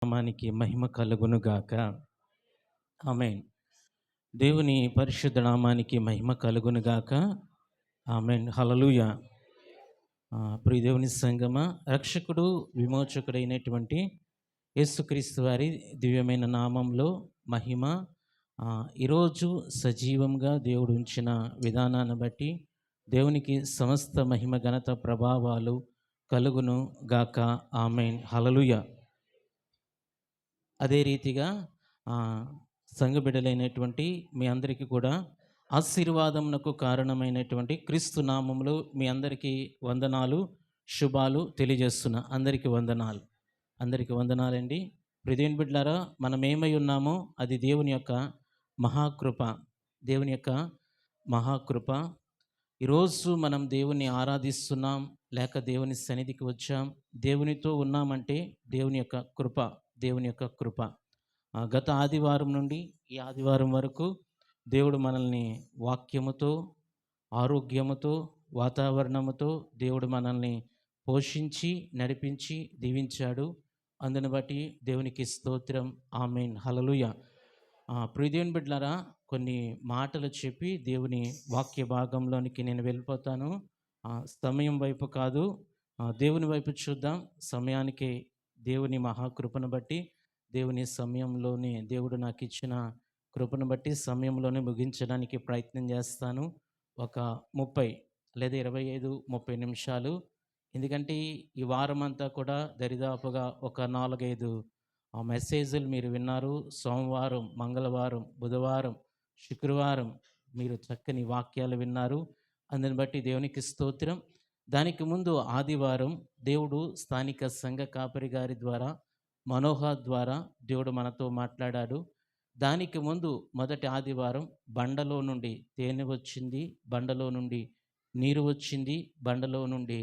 నామానికి మహిమ కలుగును గాక. ఆమేన్. దేవుని పరిశుద్ధ నామానికి మహిమ కలుగును గాక. ఆమేన్. హల్లెలూయా. ప్రియ దేవుని సంగమా, రక్షకుడు విమోచకుడైనటువంటి యేసుక్రీస్తు వారి దివ్యమైన నామంలో మహిమ. ఈరోజు సజీవంగా దేవుడు ఉంచిన విధానాన్ని బట్టి దేవునికి సమస్త మహిమ ఘనత ప్రభావాలు కలుగును గాక. ఆమేన్. హల్లెలూయా. అదే రీతిగా సంఘ బిడ్డలైనటువంటి మీ అందరికీ కూడా ఆశీర్వాదమునకు కారణమైనటువంటి క్రీస్తు నామములో మీ అందరికీ వందనాలు, శుభాలు తెలియజేస్తున్నా. అందరికీ వందనాలు, అందరికీ వందనాలండి. ప్రియదేవుని బిడ్డలారా, మనం ఏమై ఉన్నామో అది దేవుని యొక్క మహాకృప, దేవుని యొక్క మహాకృప. ఈరోజు మనం దేవుని ఆరాధిస్తున్నాం, లేక దేవుని సన్నిధికి వచ్చాం, దేవునితో ఉన్నామంటే దేవుని యొక్క కృప, దేవుని యొక్క కృప. గత ఆదివారం నుండి ఈ ఆదివారం వరకు దేవుడు మనల్ని వాక్యముతో, ఆరోగ్యముతో, వాతావరణముతో దేవుడు మనల్ని పోషించి నడిపించి దీవించాడు. అందుని బట్టి దేవునికి స్తోత్రం. ఆమేన్. హల్లెలూయా. ప్రియదేవుని బిడ్డలారా, కొన్ని మాటలు చెప్పి దేవుని వాక్య భాగంలోనికి నేను వెళ్ళిపోతాను. సమయం వైపు కాదు, దేవుని వైపు చూద్దాం. సమయానికి దేవుని మహాకృపను బట్టి, దేవుని సమయంలోనే దేవుడు నాకు ఇచ్చిన కృపను బట్టి సమయంలోనే ముగించడానికి ప్రయత్నం చేస్తాను. ఒక 30 లేదా 25-30 నిమిషాలు. ఎందుకంటే ఈ వారం అంతా కూడా దరిదాపుగా ఒక 4-5 మెసేజ్లు మీరు విన్నారు. సోమవారం, మంగళవారం, బుధవారం, శుక్రవారం మీరు చక్కని వాక్యాలు విన్నారు. అందుని బట్టి దేవునికి స్తోత్రం. దానికి ముందు ఆదివారం దేవుడు స్థానిక సంఘ కాపరి గారి ద్వారా, మనోహర్ ద్వారా దేవుడు మనతో మాట్లాడాడు. దానికి ముందు మొదటి ఆదివారం బండలో నుండి తేనె వచ్చింది, బండలో నుండి నీరు వచ్చింది, బండలో నుండి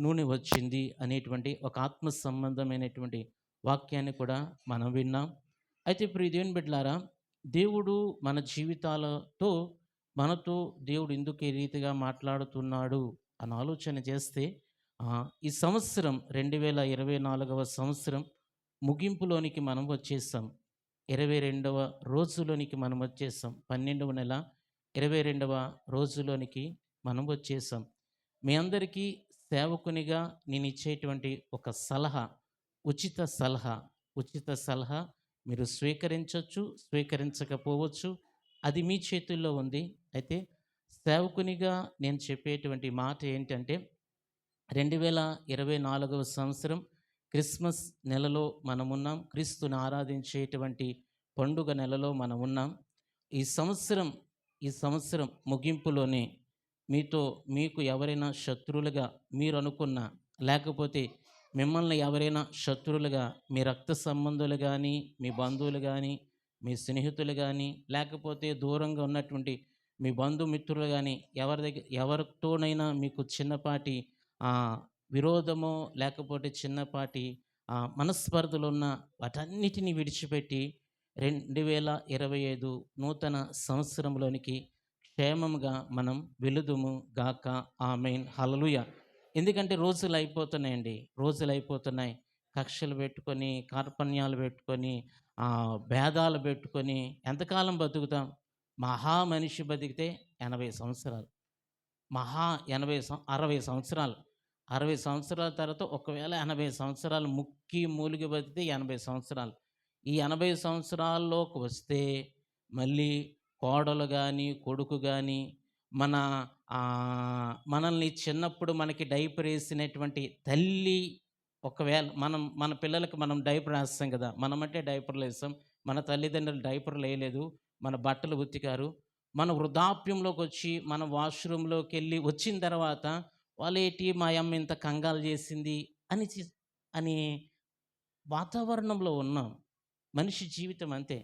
నూనె వచ్చింది అనేటువంటి ఒక ఆత్మ సంబంధమైనటువంటి వాక్యాన్ని కూడా మనం విన్నాం. అయితే ప్రియ దేవుని బిడ్డలారా, దేవుడు మన జీవితాలతో మనతో దేవుడు ఎందుకు ఈ రీతిగా మాట్లాడుతున్నాడు అని ఆలోచన చేస్తే, ఈ సంవత్సరం 2024వ సంవత్సరం ముగింపులోనికి మనం వచ్చేసాం. 22వ రోజులోనికి మనం వచ్చేసాం. 12వ నెల 22వ రోజులోనికి మనం వచ్చేసాం. మీ అందరికీ సేవకునిగా నేను ఇచ్చేటువంటి ఒక సలహా, ఉచిత సలహా మీరు స్వీకరించవచ్చు, స్వీకరించకపోవచ్చు. అది మీ చేతుల్లో ఉంది. అయితే సేవకునిగా నేను చెప్పేటువంటి మాట ఏంటంటే, 2024వ సంవత్సరం క్రిస్మస్ నెలలో మనమున్నాం. క్రీస్తుని ఆరాధించేటువంటి పండుగ నెలలో మనం ఉన్నాం. ఈ సంవత్సరం ముగింపులోనే మీకు ఎవరైనా శత్రువులుగా మీరు అనుకున్న, లేకపోతే మిమ్మల్ని ఎవరైనా శత్రువులుగా మీ రక్త సంబంధులు కానీ, మీ బంధువులు కానీ, మీ స్నేహితులు కానీ, లేకపోతే దూరంగా ఉన్నటువంటి మీ బంధుమిత్రులు కానీ, ఎవరితోనైనా మీకు చిన్నపాటి విరోధమో లేకపోతే చిన్నపాటి మనస్పర్ధలు ఉన్న వాటన్నిటినీ విడిచిపెట్టి 2025 నూతన సంవత్సరంలోనికి క్షేమంగా మనం వెలుదుము గాక. ఆమేన్. హల్లెలూయా. ఎందుకంటే రోజులు అయిపోతున్నాయి. కక్షలు పెట్టుకొని, కార్పణ్యాలు పెట్టుకొని, భేదాలు పెట్టుకొని ఎంతకాలం బతుకుతాం? మహా మనిషి బతికితే 80 సంవత్సరాలు, 60 సంవత్సరాలు. 60 సంవత్సరాల తర్వాత ఒకవేళ 80 సంవత్సరాలు మూలిగి బతికితే 80 సంవత్సరాలు. ఈ 80 సంవత్సరాల్లోకి వస్తే మళ్ళీ కోడలు కానీ, కొడుకు కానీ, మనల్ని చిన్నప్పుడు మనకి డైపర్ వేసినటువంటి తల్లి, ఒకవేళ మన పిల్లలకి మనం డైపర్ వేస్తాం కదా, మనమంటే డైపర్లు వేస్తాం, మన తల్లిదండ్రులు డైపర్లు వేయలేదు, మన బట్టలు ఉతికారు. మన వృద్ధాప్యంలోకి వచ్చి మన వాష్రూమ్లోకి వెళ్ళి వచ్చిన తర్వాత వాళ్ళేటి మా అమ్మ ఇంత కంగాలు చేసింది అని వాతావరణంలో ఉన్నాం. మనిషి జీవితం అంతే.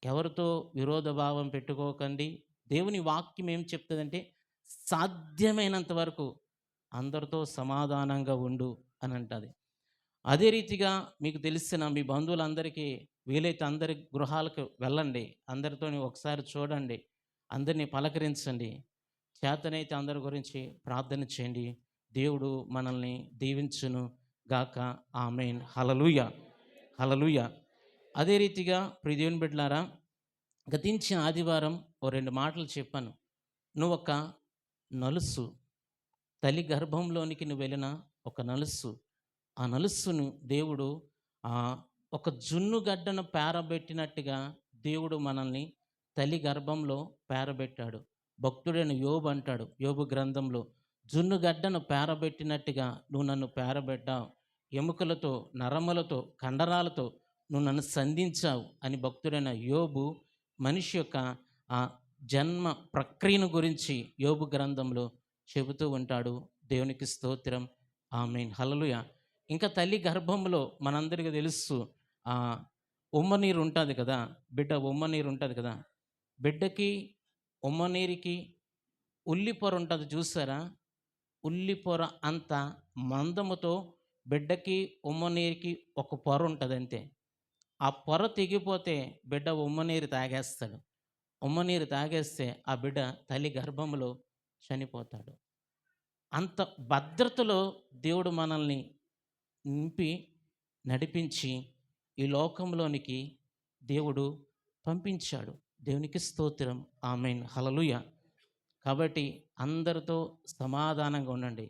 ఎవరితో విరోధ భావం పెట్టుకోకండి. దేవుని వాక్యం ఏం చెప్తుందంటే, సాధ్యమైనంత వరకు అందరితో సమాధానంగా ఉండు అని అంటుంది. అదే రీతిగా మీకు తెలిసిన మీ బంధువులందరికీ వీలైతే అందరి గృహాలకు వెళ్ళండి, అందరితో ఒకసారి చూడండి, అందరినీ పలకరించండి, చేతనైతే అందరి గురించి ప్రార్థన చేయండి. దేవుడు మనల్ని దీవించును గాక. ఆమేన్. హల్లెలూయా. హల్లెలూయా. అదే రీతిగా ప్రియ దేవుని బిడ్డలారా, గతించిన ఆదివారం ఓ 2 మాటలు చెప్పాను. నువ్వొక నలుసు, తల్లి గర్భంలోనికి నువ్వు వెళ్ళిన ఒక నలుసు. ఆ నలుస్సును దేవుడు ఒక జున్ను గడ్డను పేరబెట్టినట్టుగా దేవుడు మనల్ని తల్లి గర్భంలో పేరబెట్టాడు. భక్తుడైన యోబు అంటాడు, యోబు గ్రంథంలో, జున్ను గడ్డను పేరబెట్టినట్టుగా నువ్వు నన్ను పేరబెట్టావు, ఎముకలతో, నరములతో, కండరాలతో నువ్వు నన్ను సంధించావు అని భక్తుడైన యోబు మనిషి యొక్క ఆ జన్మ ప్రక్రియను గురించి యోబు గ్రంథంలో చెబుతూ ఉంటాడు. దేవునికి స్తోత్రం. ఆమేన్. హల్లెలూయా. ఇంకా తల్లి గర్భంలో మనందరికీ తెలుసు, ఉమ్మనీరు ఉంటుంది కదా, బిడ్డ ఉమ్మనీరు ఉంటుంది కదా. బిడ్డకి ఉమ్మనీరుకి ఉల్లిపొర ఉంటుంది చూసారా? ఉల్లిపొర అంత మందముతో బిడ్డకి ఉమ్మనీరుకి ఒక పొర ఉంటుంది అంతే. ఆ పొర తెగిపోతే బిడ్డ ఉమ్మనీరు తాగేస్తాడు. ఉమ్మనీరు తాగేస్తే ఆ బిడ్డ తల్లి గర్భంలో చనిపోతాడు. అంత భద్రతలో దేవుడు మనల్ని నింపి నడిపించి ఈ లోకంలోనికి దేవుడు పంపించాడు. దేవునికి స్తోత్రం. ఆమేన్. హల్లెలూయా. కాబట్టి అందరితో సమాధానంగా ఉండండి.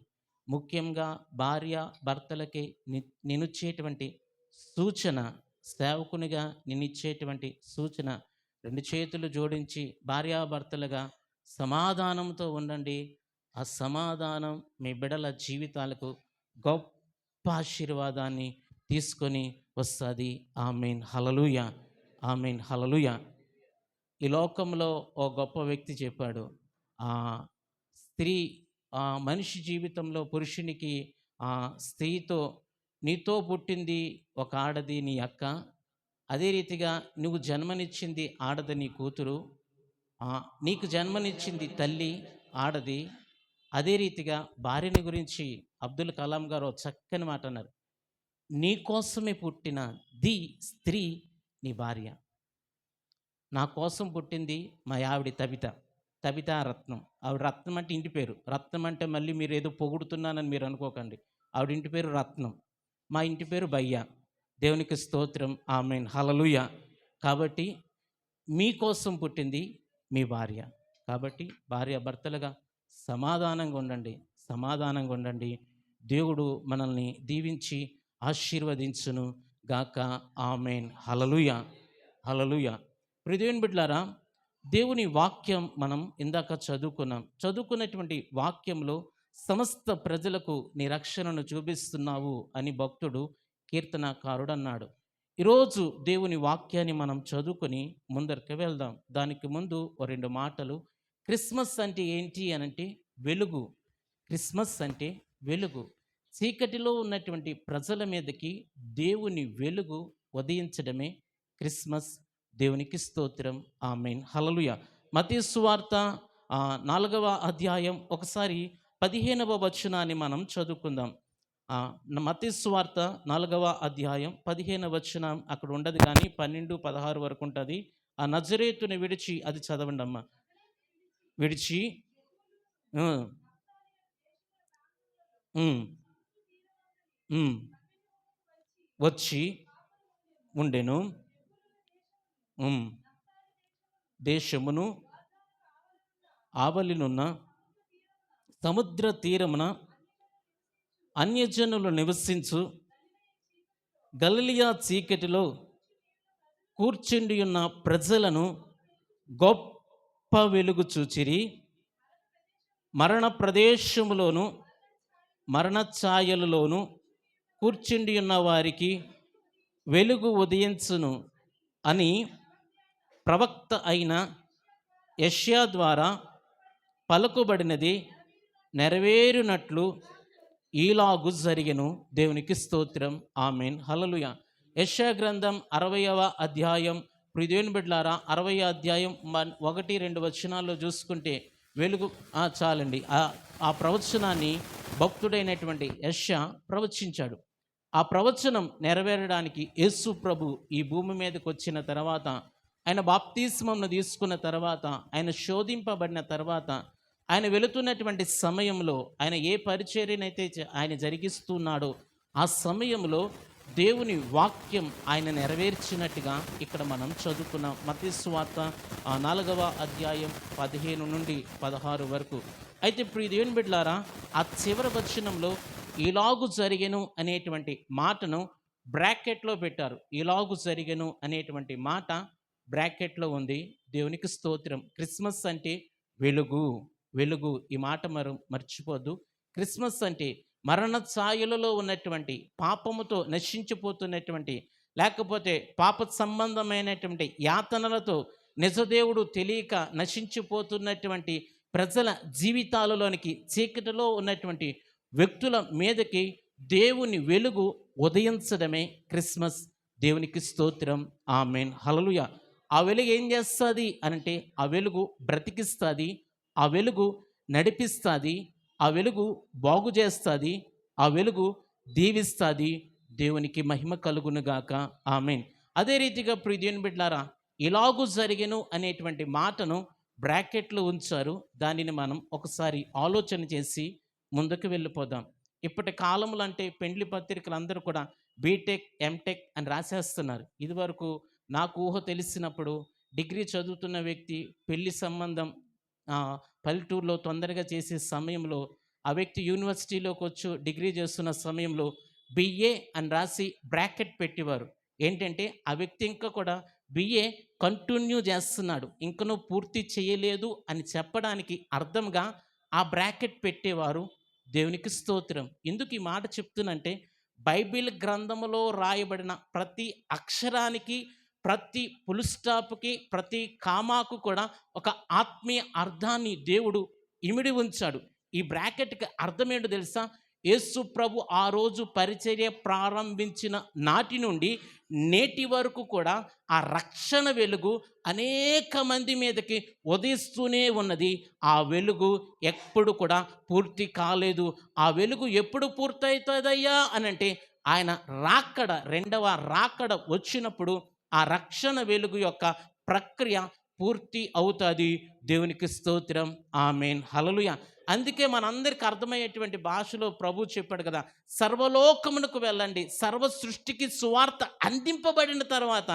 ముఖ్యంగా భార్య భర్తలకి నేనిచ్చేటువంటి సూచన, సేవకునిగా నేనిచ్చేటువంటి సూచన, 2 చేతులు జోడించి భార్యాభర్తలుగా సమాధానంతో ఉండండి. ఆ సమాధానం మీ బిడ్డల జీవితాలకు గొప్ప ఆశీర్వాదాన్ని తీసుకొని వస్తుంది. ఆమేన్. హల్లెలూయా. ఆమేన్. హల్లెలూయా. ఈ లోకంలో ఓ గొప్ప వ్యక్తి చెప్పాడు, స్త్రీ మనిషి జీవితంలో పురుషునికి స్త్రీతో, నీతో పుట్టింది ఒక ఆడది నీ అక్క, అదే రీతిగా నువ్వు జన్మనిచ్చింది ఆడది నీ కూతురు, నీకు జన్మనిచ్చింది తల్లి ఆడది. అదే రీతిగా భార్యని గురించి అబ్దుల్ కలాం గారు చక్కని మాట అన్నారు, నీ కోసమే పుట్టిన స్త్రీ నీ భార్య. నా కోసం పుట్టింది మా ఆవిడ తబిత రత్నం. ఆవిడ రత్నం అంటే ఇంటి పేరు. రత్నం అంటే మళ్ళీ మీరు ఏదో పొగుడుతున్నానని మీరు అనుకోకండి. ఆవిడ ఇంటి పేరు రత్నం, మా ఇంటి పేరు బయ్య. దేవునికి స్తోత్రం. ఆమేన్. హల్లెలూయా. కాబట్టి మీకోసం పుట్టింది మీ భార్య. కాబట్టి భార్య భర్తలుగా సమాధానంగా ఉండండి, సమాధానంగా ఉండండి. దేవుడు మనల్ని దీవించి ఆశీర్వదించును గాక. ఆమేన్. హల్లెలూయా. హల్లెలూయా. ప్రియదేవుని బిడ్డలారా, దేవుని వాక్యం మనం ఇందాక చదువుకున్నటువంటి వాక్యంలో సమస్త ప్రజలకు నీ రక్షణను చూపిస్తున్నావు అని భక్తుడు కీర్తనకారుడు అన్నాడు. ఈరోజు దేవుని వాక్యాన్ని మనం చదువుకొని ముందరికి వెళ్దాం. దానికి ముందు ఓ 2 మాటలు. క్రిస్మస్ అంటే ఏంటి అనంటే వెలుగు. క్రిస్మస్ అంటే వెలుగు. చీకటిలో ఉన్నటువంటి ప్రజల మీదకి దేవుని వెలుగు ఉదయించడమే క్రిస్మస్. దేవునికి స్తోత్రం. ఆమేన్. హల్లెలూయా. మత్తయి సువార్త 4వ అధ్యాయం ఒకసారి 15వ వచనాన్ని మనం చదువుకుందాం. మత్తయి సువార్త 4వ అధ్యాయం 15వ వచనం అక్కడ ఉండదు కానీ 12, 16 వరకు ఉంటుంది. ఆ నజరేతుని విడిచి, అది చదవండి అమ్మా. విడిచి వచ్చి ఉండెను, దేశమును ఆవలినున్న సముద్ర తీరమున అన్యజనులు నివసించు గలిలయ చీకటిలో కూర్చుండి ఉన్న ప్రజలను గొప్ప వెలుగు చూచిరి. మరణ ప్రదేశములోను మరణ ఛాయలలోను కూర్చుండి ఉన్న వారికి వెలుగు ఉదయించును అని ప్రవక్త అయిన యెషయా ద్వారా పలుకుబడినది నెరవేరునట్లు ఈలాగు జరిగెను. దేవునికి స్తోత్రం. ఆమేన్. హల్లెలూయా. యెషయా గ్రంథం 60వ అధ్యాయం, ప్రియదేవుని బిడ్డలారా, 60వ అధ్యాయం 1, 2 వచనాల్లో చూసుకుంటే వెలుగు చాలండి. ఆ ప్రవచనాన్ని భక్తుడైనటువంటి యెషయా ప్రవచించాడు. ఆ ప్రవచనం నెరవేరడానికి యేసు ప్రభు ఈ భూమి మీదకి వచ్చిన తర్వాత, ఆయన బాప్తిస్మమును తీసుకున్న తర్వాత, ఆయన శోధింపబడిన తర్వాత, ఆయన వెళుతున్నటువంటి సమయంలో ఆయన ఏ పరిచర్యనైతే ఆయన జరిగిస్తున్నాడో ఆ సమయంలో దేవుని వాక్యం ఆయన నెరవేర్చినట్టుగా ఇక్కడ మనం చదువుకున్నాం. మత్తయి సువార్త 4వ అధ్యాయం 15 నుండి 16 వరకు. అయితే ప్రియ దేవుని బిడ్డలారా, ఆ చివరి వచనంలో ఇలాగు జరిగెను అనేటువంటి మాటను బ్రాకెట్లో పెట్టారు. ఇలాగు జరిగెను అనేటువంటి మాట బ్రాకెట్లో ఉంది. దేవునికి స్తోత్రం. క్రిస్మస్ అంటే వెలుగు, వెలుగు. ఈ మాట మర్చిపోద్దు. క్రిస్మస్ అంటే మరణ ఛాయలలో ఉన్నటువంటి, పాపముతో నశించిపోతున్నటువంటి, లేకపోతే పాప సంబంధమైనటువంటి యాతనలతో నిజదేవుడు తెలియక నశించిపోతున్నటువంటి ప్రజల జీవితాలలోనికి, చీకటిలో ఉన్నటువంటి వ్యక్తుల మీదకి దేవుని వెలుగు ఉదయించడమే క్రిస్మస్. దేవునికి స్తోత్రం. ఆమేన్, హల్లెలూయా. ఆ వెలుగు ఏం చేస్తుంది అనంటే, ఆ వెలుగు బ్రతికిస్తుంది, ఆ వెలుగు నడిపిస్తుంది, ఆ వెలుగు బాగు చేస్తుంది, ఆ వెలుగు దీవిస్తుంది. దేవునికి మహిమ కలుగునుగాక. ఆమేన్. అదే రీతిగా ప్రియ దేవుని బిడ్డలారా, ఇలాగు జరిగెను అనేటువంటి మాటను బ్రాకెట్లో ఉంచారు. దానిని మనం ఒకసారి ఆలోచన చేసి ముందుకు వెళ్ళిపోదాం. ఇప్పటి కాలంలో అంటే పెండ్లి పత్రికలు అందరూ కూడా బీటెక్, ఎంటెక్ అని రాసేస్తున్నారు. ఇదివరకు నాకు ఊహ తెలిసినప్పుడు డిగ్రీ చదువుతున్న వ్యక్తి పెళ్లి సంబంధం పల్లెటూరులో తొందరగా చేసే సమయంలో, ఆ వ్యక్తి యూనివర్సిటీలోకి వచ్చి డిగ్రీ చేస్తున్న సమయంలో బిఏ అని రాసి బ్రాకెట్ పెట్టేవారు. ఏంటంటే ఆ వ్యక్తి ఇంకా కూడా బిఏ కంటిన్యూ చేస్తున్నాడు, ఇంకనూ పూర్తి చేయలేదు అని చెప్పడానికి అర్థంగా ఆ బ్రాకెట్ పెట్టేవారు. దేవునికి స్తోత్రం. ఎందుకు ఈ మాట చెప్తున్నంటే, బైబిల్ గ్రంథములో రాయబడిన ప్రతి అక్షరానికి, ప్రతి ఫుల్ స్టాప్కి, ప్రతి కామాకు కూడా ఒక ఆత్మీయ అర్థాన్ని దేవుడు ఇమిడి ఉంచాడు. ఈ బ్రాకెట్కి అర్థం ఏంటో తెలుసా? యేసు ప్రభు ఆ రోజు పరిచర్య ప్రారంభించిన నాటి నుండి నేటి వరకు కూడా ఆ రక్షణ వెలుగు అనేక మంది మీదకి ఉదయిస్తూనే ఉన్నది. ఆ వెలుగు ఎప్పుడు కూడా పూర్తి కాలేదు. ఆ వెలుగు ఎప్పుడు పూర్తవుతుందయ్యా అనంటే, ఆయన రాకడ, రెండవ రాకడ వచ్చినప్పుడు ఆ రక్షణ వెలుగు యొక్క ప్రక్రియ పూర్తి అవుతుంది. దేవునికి స్తోత్రం. ఆమేన్, హల్లెలూయా. అందుకే మనందరికి అర్థమయ్యేటువంటి భాషలో ప్రభు చెప్పాడు కదా, సర్వలోకమునకు వెళ్ళండి, సర్వ సృష్టికి సువార్త అందింపబడిన తర్వాత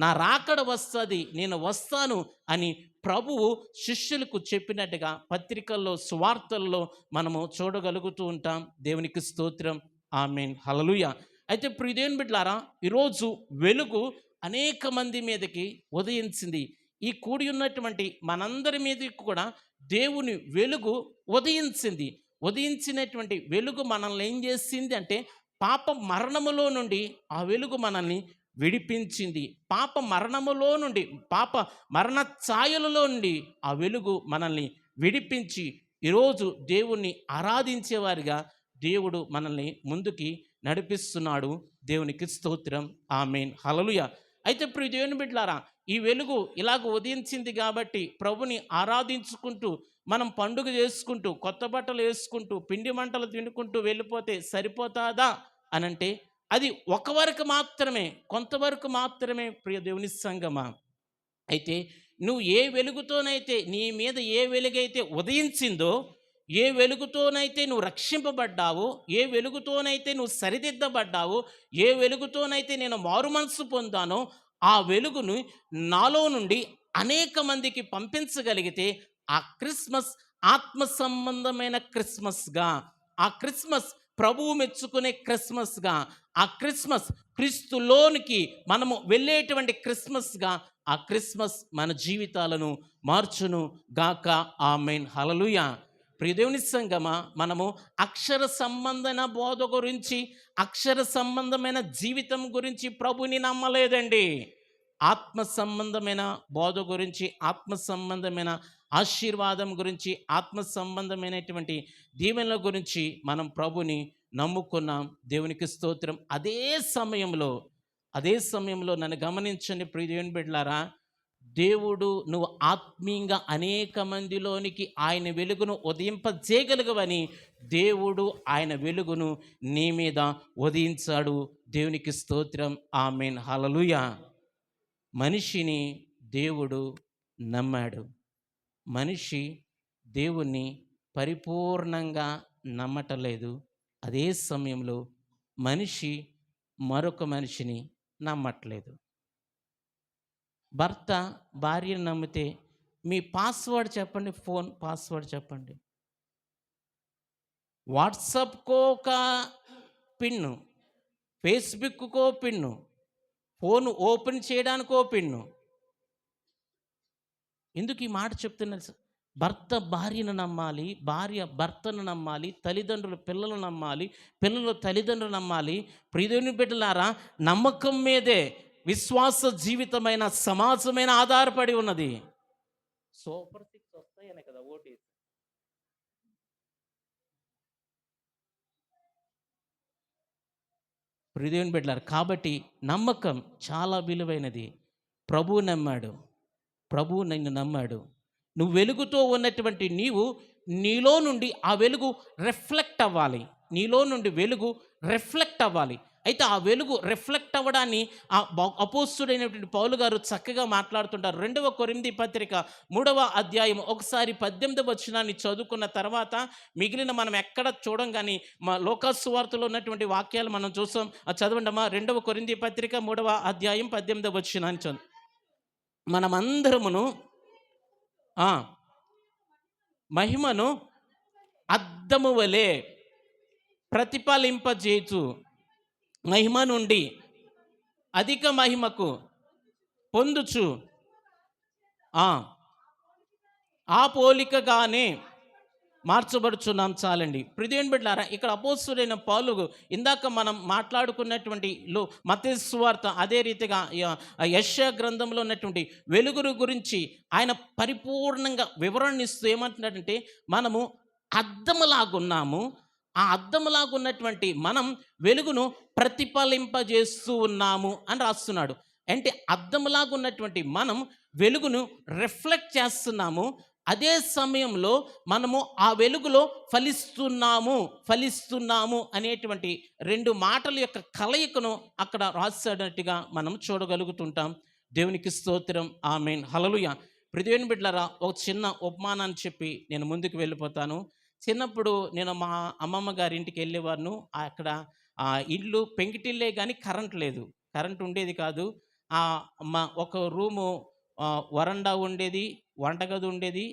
నా రాకడ వస్తుంది, నేను వస్తాను అని ప్రభువు శిష్యులకు చెప్పినట్టుగా పత్రికల్లో, సువార్తల్లో మనము చూడగలుగుతూ ఉంటాం. దేవునికి స్తోత్రం. ఆమేన్, హల్లెలూయా. అయితే ప్రియ దేవుని బిడ్డలారా, ఈరోజు వెలుగు అనేక మంది మీదకి ఉదయించింది. ఈ కూడి ఉన్నటువంటి మనందరి మీదకి కూడా దేవుని వెలుగు ఉదయించింది. ఉదయించినటువంటి వెలుగు మనల్ని ఏం చేసింది అంటే, పాప మరణములో నుండి ఆ వెలుగు మనల్ని విడిపించింది. పాప మరణములో నుండి, పాప మరణ ఛాయలలో నుండి ఆ వెలుగు మనల్ని విడిపించి ఈరోజు దేవుణ్ణి ఆరాధించేవారిగా దేవుడు మనల్ని ముందుకి నడిపిస్తున్నాడు. దేవునికి స్తోత్రం. ఆమేన్, హల్లెలూయా. అయితే ప్రియ దేవుని బిడ్డలారా, ఈ వెలుగు ఇలాగ ఉదయించింది కాబట్టి ప్రభుని ఆరాధించుకుంటూ, మనం పండుగ చేసుకుంటూ, కొత్త బట్టలు వేసుకుంటూ, పిండి మంటలు తినుకుంటూ వెళ్ళిపోతే సరిపోతాదా అనంటే, అది ఒక వరకు మాత్రమే, కొంతవరకు మాత్రమే ప్రియ దేవుని సంగమా. అయితే నువ్వు ఏ వెలుగుతోనైతే, నీ మీద ఏ వెలుగైతే ఉదయించిందో, ఏ వెలుగుతోనైతే నువ్వు రక్షింపబడ్డావో, ఏ వెలుగుతోనైతే నువ్వు సరిదిద్దబడ్డావో, ఏ వెలుగుతోనైతే నేను మారు మనసు పొందానో, ఆ వెలుగును నాలో నుండి అనేక మందికి పంపించగలిగితే ఆ క్రిస్మస్ ఆత్మ సంబంధమైన క్రిస్మస్గా, ఆ క్రిస్మస్ ప్రభువు మెచ్చుకునే క్రిస్మస్గా, ఆ క్రిస్మస్ క్రీస్తులోనికి మనము వెళ్ళేటువంటి క్రిస్మస్గా, ఆ క్రిస్మస్ మన జీవితాలను మార్చును గాక. ఆమేన్, హల్లెలూయా. ప్రియదేవుని సంగమా, మనము అక్షర సంబంధమైన బోధ గురించి, అక్షర సంబంధమైన జీవితం గురించి ప్రభుని నమ్మలేదండి. ఆత్మ సంబంధమైన బోధ గురించి, ఆత్మ సంబంధమైన ఆశీర్వాదం గురించి, ఆత్మ సంబంధమైనటువంటి దీవెనల గురించి మనం ప్రభుని నమ్ముకున్నాం. దేవునికి స్తోత్రం. అదే సమయంలో నన్ను గమనించండి ప్రియ దేవుని బిడ్డలారా, దేవుడు నువ్వు ఆత్మీయంగా అనేక మందిలోనికి ఆయన వెలుగును ఉదయింపజేయగలగవని దేవుడు ఆయన వెలుగును నీ మీద ఉదయించాడు. దేవునికి స్తోత్రం. ఆమేన్, హల్లెలూయా. మనిషిని దేవుడు నమ్మాడు. మనిషి దేవుణ్ణి పరిపూర్ణంగా నమ్మటలేదు. అదే సమయంలో మనిషి మరొక మనిషిని నమ్మట్లేదు. భర్త భార్యను నమ్మితే మీ పాస్వర్డ్ చెప్పండి, ఫోన్ పాస్వర్డ్ చెప్పండి. వాట్సాప్‌కో ఒక పిన్ను, ఫేస్‌బుక్‌కో పిన్ను, ఫోన్ ఓపెన్ చేయడానికో పిన్ను. ఎందుకు ఈ మాట చెప్తున్నారు? భర్త భార్యను నమ్మాలి, భార్య భర్తను నమ్మాలి, తల్లిదండ్రులు పిల్లలు నమ్మాలి, పిల్లలు తల్లిదండ్రులు నమ్మాలి. ప్రియదేవుని బిడ్డలారా, నమ్మకం మీదే విశ్వాస జీవితమైన సమాజమైన ఆధారపడి ఉన్నది. సూపర్ 6 వస్తాయనే కదా ఓటేసి. ప్రియదేవుని బిడ్డలారా, కాబట్టి నమ్మకం చాలా విలువైనది. ప్రభువు నమ్మాడు, ప్రభువు నిన్ను నమ్మాడు. నువ్వు వెలుగుతో ఉన్నటువంటి నీలో నుండి ఆ వెలుగు రిఫ్లెక్ట్ అవ్వాలి. నీలో నుండి వెలుగు రిఫ్లెక్ట్ అవ్వాలి. అయితే ఆ వెలుగు రిఫ్లెక్ట్ అవ్వడాన్ని అపోస్తుడైనటువంటి పౌలు గారు చక్కగా మాట్లాడుతుంటారు. 2వ కొరింథీ పత్రిక 3వ అధ్యాయం ఒకసారి 18వ వచనాన్ని చదువుకున్న తర్వాత మిగిలిన మనం ఎక్కడ చూడం, కానీ మా లూకా సువార్తలో ఉన్నటువంటి వాక్యాలు మనం చూస్తాం. అది చదవండి అమ్మా. 2వ కొరింథీ పత్రిక 3వ అధ్యాయం 18వ వచనాన్ని చదువు. మనమందరమును మహిమను అద్దము వలె ప్రతిఫలింపజేయచు మహిమ నుండి అధిక మహిమకు పొందుచు ఆ పోలికగానే మార్చబడుచున్నాం. చాలండి. ప్రియదేవుని బిడ్డలారా, ఇక్కడ అపోస్తలుడైన పౌలు ఇందాక మనం మాట్లాడుకున్నటువంటి మత్తయి సువార్త, అదే రీతిగా యెషయా గ్రంథంలో ఉన్నటువంటి వెలుగును గురించి ఆయన పరిపూర్ణంగా వివరణ ఇస్తూ ఏమంటున్నాడంటే, మనము అద్దములాగున్నాము, ఆ అద్దములాగున్నటువంటి మనం వెలుగును ప్రతిఫలింపజేస్తూ ఉన్నాము అని రాస్తున్నాడు. అంటే అద్దములాగున్నటువంటి మనం వెలుగును రిఫ్లెక్ట్ చేస్తున్నాము, అదే సమయంలో మనము ఆ వెలుగులో ఫలిస్తున్నాము అనేటువంటి 2 మాటల యొక్క కలయికను అక్కడ రాసినట్టుగా మనం చూడగలుగుతుంటాం. దేవునికి స్తోత్రం, ఆమేన్, హల్లెలూయా. ప్రియదేవుని బిడ్డలారా, ఒక చిన్న ఉపమానాన్ని చెప్పి నేను ముందుకు వెళ్ళిపోతాను. చిన్నప్పుడు నేను మా అమ్మమ్మ గారి ఇంటికి వెళ్ళేవారును. అక్కడ ఇల్లు పెంకిటిల్లే, కానీ కరెంట్ ఉండేది కాదు. ఒక రూము వరండా ఉండేది, వంటగది ఉండేది,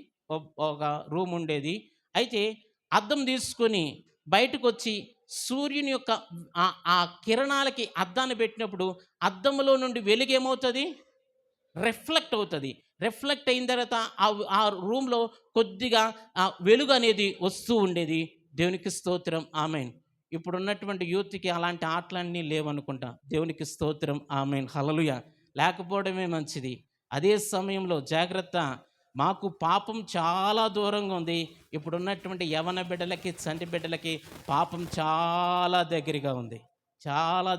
ఒక రూమ్ ఉండేది. అయితే అద్దం తీసుకొని బయటకు వచ్చి సూర్యుని యొక్క ఆ కిరణాలకి అద్దాన్ని పెట్టినప్పుడు అద్దంలో నుండి వెలుగేమవుతుంది? రిఫ్లెక్ట్ అవుతుంది. రిఫ్లెక్ట్ అయిన తర్వాత ఆ రూమ్లో కొద్దిగా వెలుగు అనేది వస్తూ ఉండేది. దేవునికి స్తోత్రం, ఆమేన్. ఇప్పుడున్నటువంటి యూత్కి అలాంటి ఆటలన్నీ లేవనుకుంటా. దేవునికి స్తోత్రం, ఆమేన్, హల్లెలూయా. లేకపోవడమే మంచిది. అదే సమయంలో జాగ్రత్త, మాకు పాపం చాలా దూరంగా ఉంది. ఇప్పుడున్నటువంటి యవన బిడ్డలకి, చంటి బిడ్డలకి పాపం చాలా దగ్గరగా ఉంది, చాలా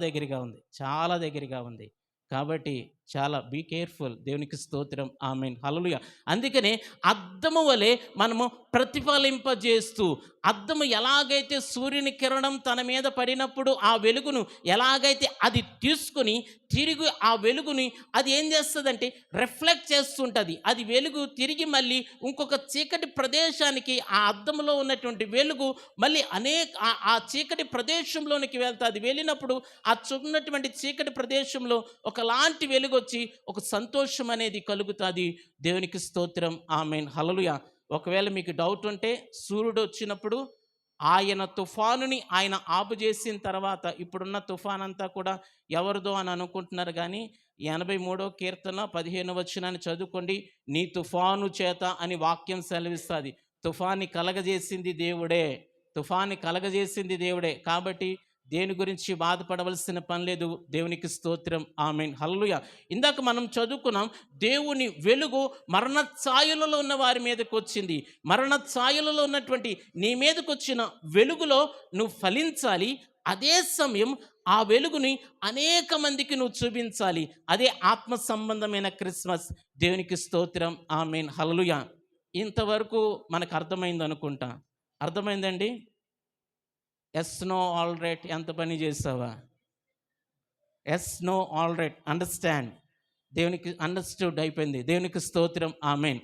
దగ్గరగా ఉంది. కాబట్టి చాలా బీ కేర్ఫుల్. దేవునికి స్తోత్రం, ఆమేన్, హల్లెలూయా. అందుకనే అద్దము వలె మనము ప్రతిఫలింపజేస్తూ, అద్దము ఎలాగైతే సూర్యుని కిరణం తన మీద పడినప్పుడు ఆ వెలుగును ఎలాగైతే అది తీసుకుని తిరిగి ఆ వెలుగుని అది ఏం చేస్తుందంటే రిఫ్లెక్ట్ చేస్తుంటుంది. అది వెలుగు తిరిగి మళ్ళీ ఇంకొక చీకటి ప్రదేశానికి ఆ అద్దంలో ఉన్నటువంటి వెలుగు మళ్ళీ ఆ చీకటి ప్రదేశంలోనికి వెళ్తుంది. వెళ్ళినప్పుడు ఆ చున్నటువంటి చీకటి ప్రదేశంలో ఒకలాంటి వెలుగు వచ్చి ఒక సంతోషం అనేది కలుగుతుంది. దేవునికి స్తోత్రం, ఆమేన్, హల్లెలూయా. ఒకవేళ మీకు డౌట్ ఉంటే, సూర్యుడు వచ్చినప్పుడు ఆయన తుఫానుని ఆయన ఆపు చేసిన తర్వాత, ఇప్పుడున్న తుఫాన్ అంతా కూడా ఎవరిదో అని అనుకుంటున్నారు, కానీ 83వ కీర్తన 15వ వచనాన్ని చదువుకోండి. నీ తుఫాను చేత అని వాక్యం సెలవిస్తుంది. తుఫాన్ని కలగజేసింది దేవుడే. కాబట్టి దేని గురించి బాధపడవలసిన పని లేదు. దేవునికి స్తోత్రం, ఆమేన్, హల్లెలూయా. ఇందాక మనం చదువుకున్నాం, దేవుని వెలుగు మరణ ఛాయలలో ఉన్న వారి మీదకి వచ్చింది. మరణ ఛాయలలో ఉన్నటువంటి నీ మీదకి వచ్చిన వెలుగులో నువ్వు ఫలించాలి. అదే సమయం ఆ వెలుగుని అనేక మందికి నువ్వు చూపించాలి. అదే ఆత్మ సంబంధమైన క్రిస్మస్. దేవునికి స్తోత్రం, ఆమేన్, హల్లెలూయా. ఇంతవరకు మనకు అర్థమైంది అనుకుంటా. అర్థమైందండి? Yes, no, all right. ఎంత పని చేసావా? Yes, no, all right, understand. దేవునికి అండర్స్టూడ్ అయిపోయింది. దేవునికి స్తోత్రం, ఆమేన్.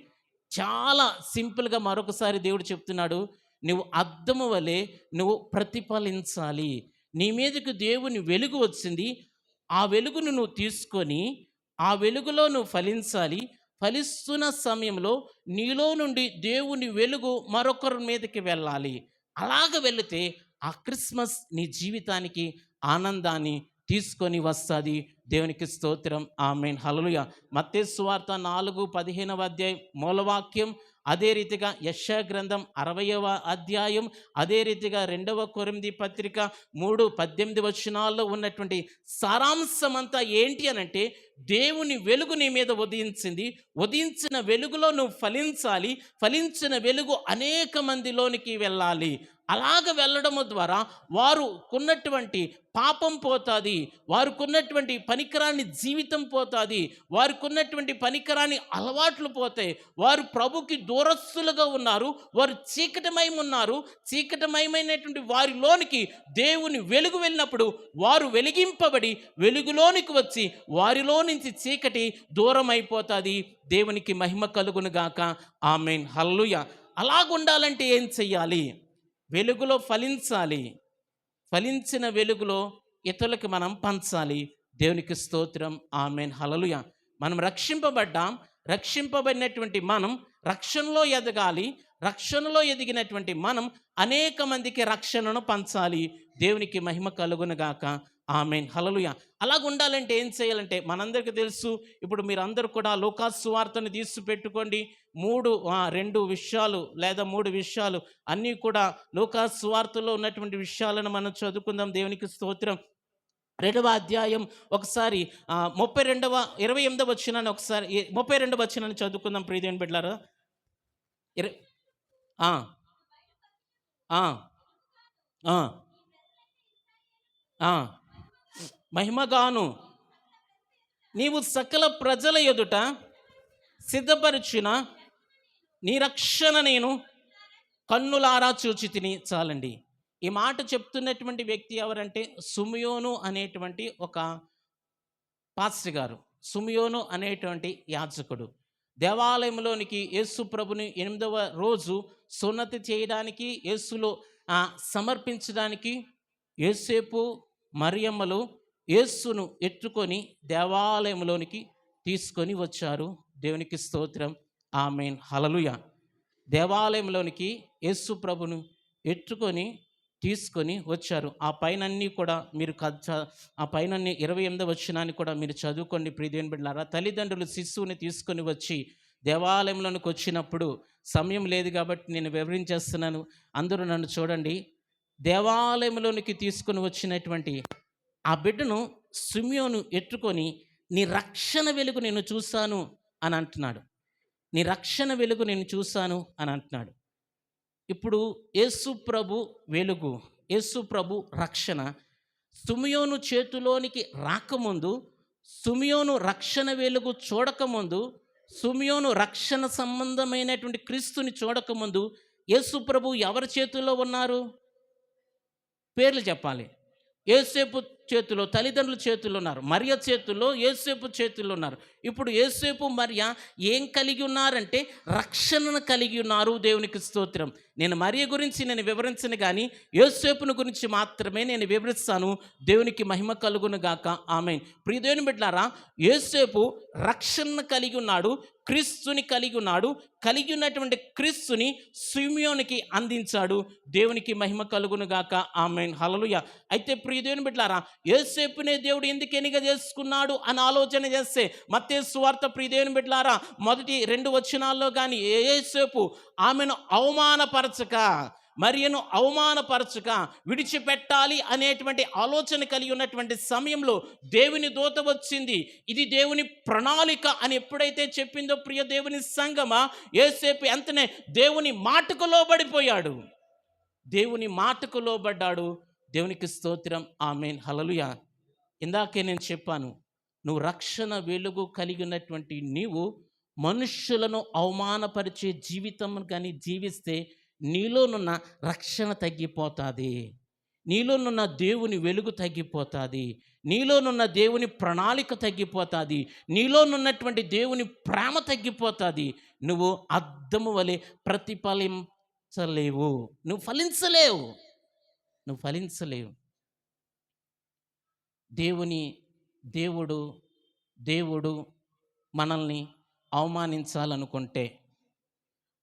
చాలా సింపుల్గా మరొకసారి దేవుడు చెప్తున్నాడు, నువ్వు అద్దము వలె నువ్వు ప్రతిఫలించాలి. నీ మీదకి దేవుని వెలుగు వచ్చింది. ఆ వెలుగును నువ్వు తీసుకొని ఆ వెలుగులో నువ్వు ఫలించాలి. ఫలిస్తున్న సమయంలో నీలో నుండి దేవుని వెలుగు మరొకరి మీదకి వెళ్ళాలి. అలాగ వెళితే ఆ క్రిస్మస్ నీ జీవితానికి ఆనందాన్ని తీసుకొని వస్తుంది. దేవునికి స్తోత్రం. ఆమేన్. హల్లెలూయా. మత్తయి సువార్త 4:15 అధ్యాయం మూలవాక్యం. అదే రీతిగా యెషయా గ్రంథం 60వ అధ్యాయం, అదే రీతిగా 2వ కొరింథీ పత్రిక 3:18 ఉన్నటువంటి సారాంశం అంతా ఏంటి అనంటే, దేవుని వెలుగు నీ మీద ఉదయించింది. ఉదయించిన వెలుగులో నువ్వు ఫలించాలి. ఫలించిన వెలుగు అనేక మందిలోనికి వెళ్ళాలి. అలాగ వెళ్ళడము ద్వారా వారుకున్నటువంటి పాపం పోతుంది, వారికున్నటువంటి పనికిరాని జీవితం పోతుంది, వారికున్నటువంటి పనికిరాని అలవాట్లు పోతాయి. వారు ప్రభుకి దూరస్తులుగా ఉన్నారు, వారు చీకటిమయం ఉన్నారు. చీకటిమయమైనటువంటి వారిలోనికి దేవుని వెలుగు వెళ్ళినప్పుడు వారు వెలిగింపబడి వెలుగులోనికి వచ్చి వారిలో నుంచి చీకటి దూరం అయిపోతుంది. దేవునికి మహిమ కలుగును గాక. ఆమేన్. హల్లెలూయా. అలాగుండాలంటే ఏం చెయ్యాలి? వెలుగులో ఫలించాలి. ఫలించిన వెలుగులో ఇతరులకు మనం పంచాలి. దేవునికి స్తోత్రం. ఆమేన్. హల్లెలూయా. మనం రక్షింపబడ్డాం. రక్షింపబడినటువంటి మనం రక్షణలో ఎదగాలి. రక్షణలో ఎదిగినటువంటి మనం అనేక మందికి రక్షణను పంచాలి. దేవునికి మహిమ కలుగునుగాక. ఆమేన్. హల్లెలూయా. అలాగ ఉండాలంటే ఏం చేయాలంటే మనందరికీ తెలుసు. ఇప్పుడు మీరందరూ కూడా లూకాసు సువార్తను తీసి పెట్టుకోండి. 2 విషయాలు లేదా 3 విషయాలు అన్నీ కూడా లూకాసు సువార్తలో ఉన్నటువంటి విషయాలను మనం చదువుకుందాం. దేవునికి స్తోత్రం. 2వ అధ్యాయం ఒకసారి 28వ వచనాన్ని ఒకసారి 32వ వచనాన్ని చదువుకుందాం ప్రియదేవుని బిడ్డలారా. ఆ, ఆ, ఆ, ఆ. మహిమగాను నీవు సకల ప్రజల ఎదుట సిద్ధపరిచిన నీ రక్షణ నేను కన్నులారా చూచి తిని. చాలండి. ఈ మాట చెప్తున్నటువంటి వ్యక్తి ఎవరంటే సుమియోను అనేటువంటి ఒక పాస్టర్ గారు. సుమియోను అనేటువంటి యాజకుడు దేవాలయంలోనికి యేసు ప్రభుని 8వ రోజు సున్నతి చేయడానికి, యేసులో సమర్పించడానికి యోసేపు మరియమ్మలు యేసును ఎత్తుకొని దేవాలయంలోనికి తీసుకొని వచ్చారు. దేవునికి స్తోత్రం. ఆమేన్. హల్లెలూయా. దేవాలయంలోనికి యేసు ప్రభును ఎత్తుకొని తీసుకొని వచ్చారు. ఆ పైనన్నీ కూడా మీరు ఆ పైనన్ని 28వ వచనాన్ని కూడా మీరు చదువుకోండి ప్రియదేవుని బిడ్డలారా. తల్లిదండ్రులు శిశువుని తీసుకొని వచ్చి దేవాలయంలోనికి వచ్చినప్పుడు, సమయం లేదు కాబట్టి నేను వివరించేస్తున్నాను, అందరూ నన్ను చూడండి. దేవాలయంలోనికి తీసుకొని వచ్చినటువంటి ఆ బిడ్డను సిమియోను ఎత్తుకొని నీ రక్షణ వెలుగు నేను చూశాను అని అంటున్నాడు. నీ రక్షణ వెలుగు నేను చూశాను అని అంటున్నాడు. ఇప్పుడు యేసు ప్రభు వెలుగు, యేసు ప్రభు రక్షణ సిమియోను చేతిలోనికి రాకముందు, సిమియోను రక్షణ వెలుగు చూడకముందు, సిమియోను రక్షణ సంబంధమైనటువంటి క్రీస్తుని చూడకముందు యేసు ప్రభు ఎవరి చేతుల్లో ఉన్నారు? పేర్లు చెప్పాలి. యోసేపు చేతిలో, తల్లిదండ్రుల చేతుల్లో ఉన్నారు. మరియ చేతుల్లో, యోసేపు చేతుల్లో ఉన్నారు. ఇప్పుడు యోసేపు మరియ ఏం కలిగి ఉన్నారంటే రక్షణను కలిగి ఉన్నారు. దేవునికి స్తోత్రం. నేను మరియ గురించి నేను వివరించను కానీ యోసేపును గురించి మాత్రమే నేను వివరిస్తాను. దేవునికి మహిమ కలుగును గాక. ఆమేన్. ప్రియ దేవుని బిడ్డలారా, యోసేపు రక్షణను కలిగి ఉన్నాడు, క్రీస్తుని కలిగి ఉన్నాడు. కలిగి ఉన్నటువంటి క్రీస్తుని సిమియోనికి అందించాడు. దేవునికి మహిమ కలుగును గాక. ఆమేన్. హల్లెలూయా. అయితే ప్రియ దేవుని బిడ్డలారా, యోసేపునే దేవుడు ఎందుకు ఎన్నిక చేసుకున్నాడు అని ఆలోచన చేస్తే మత్తయి సువార్త ప్రియ దేవుని బిడ్డలారా మొదటి 2 వచనాల్లో కానీ యోసేపు ఆమెను అవమానపరచక, మరియను అవమానపరచక విడిచిపెట్టాలి అనేటువంటి ఆలోచన కలిగి ఉన్నటువంటి సమయంలో దేవుని దూత వచ్చింది. ఇది దేవుని ప్రణాళిక అని ఎప్పుడైతే చెప్పిందో ప్రియ దేవుని సంగమా, యోసేపు వెంటనే దేవుని మాటకు లోబడిపోయాడు. దేవుని మాటకు లోబడ్డాడు. దేవునికి స్తోత్రం. ఆమేన్. హల్లెలూయా. ఇందాకే నేను చెప్పాను, నువ్వు రక్షణ వెలుగు కలిగి ఉన్నటువంటి నీవు మనుష్యులను అవమానపరిచే జీవితం కానీ జీవిస్తే నీలోనున్న రక్షణ తగ్గిపోతుంది, నీలోనున్న దేవుని వెలుగు తగ్గిపోతుంది, నీలోనున్న దేవుని ప్రణాళిక తగ్గిపోతుంది, నీలోనున్నటువంటి దేవుని ప్రేమ తగ్గిపోతుంది. నువ్వు అద్దము వలె ప్రతిఫలించలేవు, నువ్వు ఫలించలేవు. దేవుని దేవుడు దేవుడు మనల్ని అవమానించాలనుకుంటే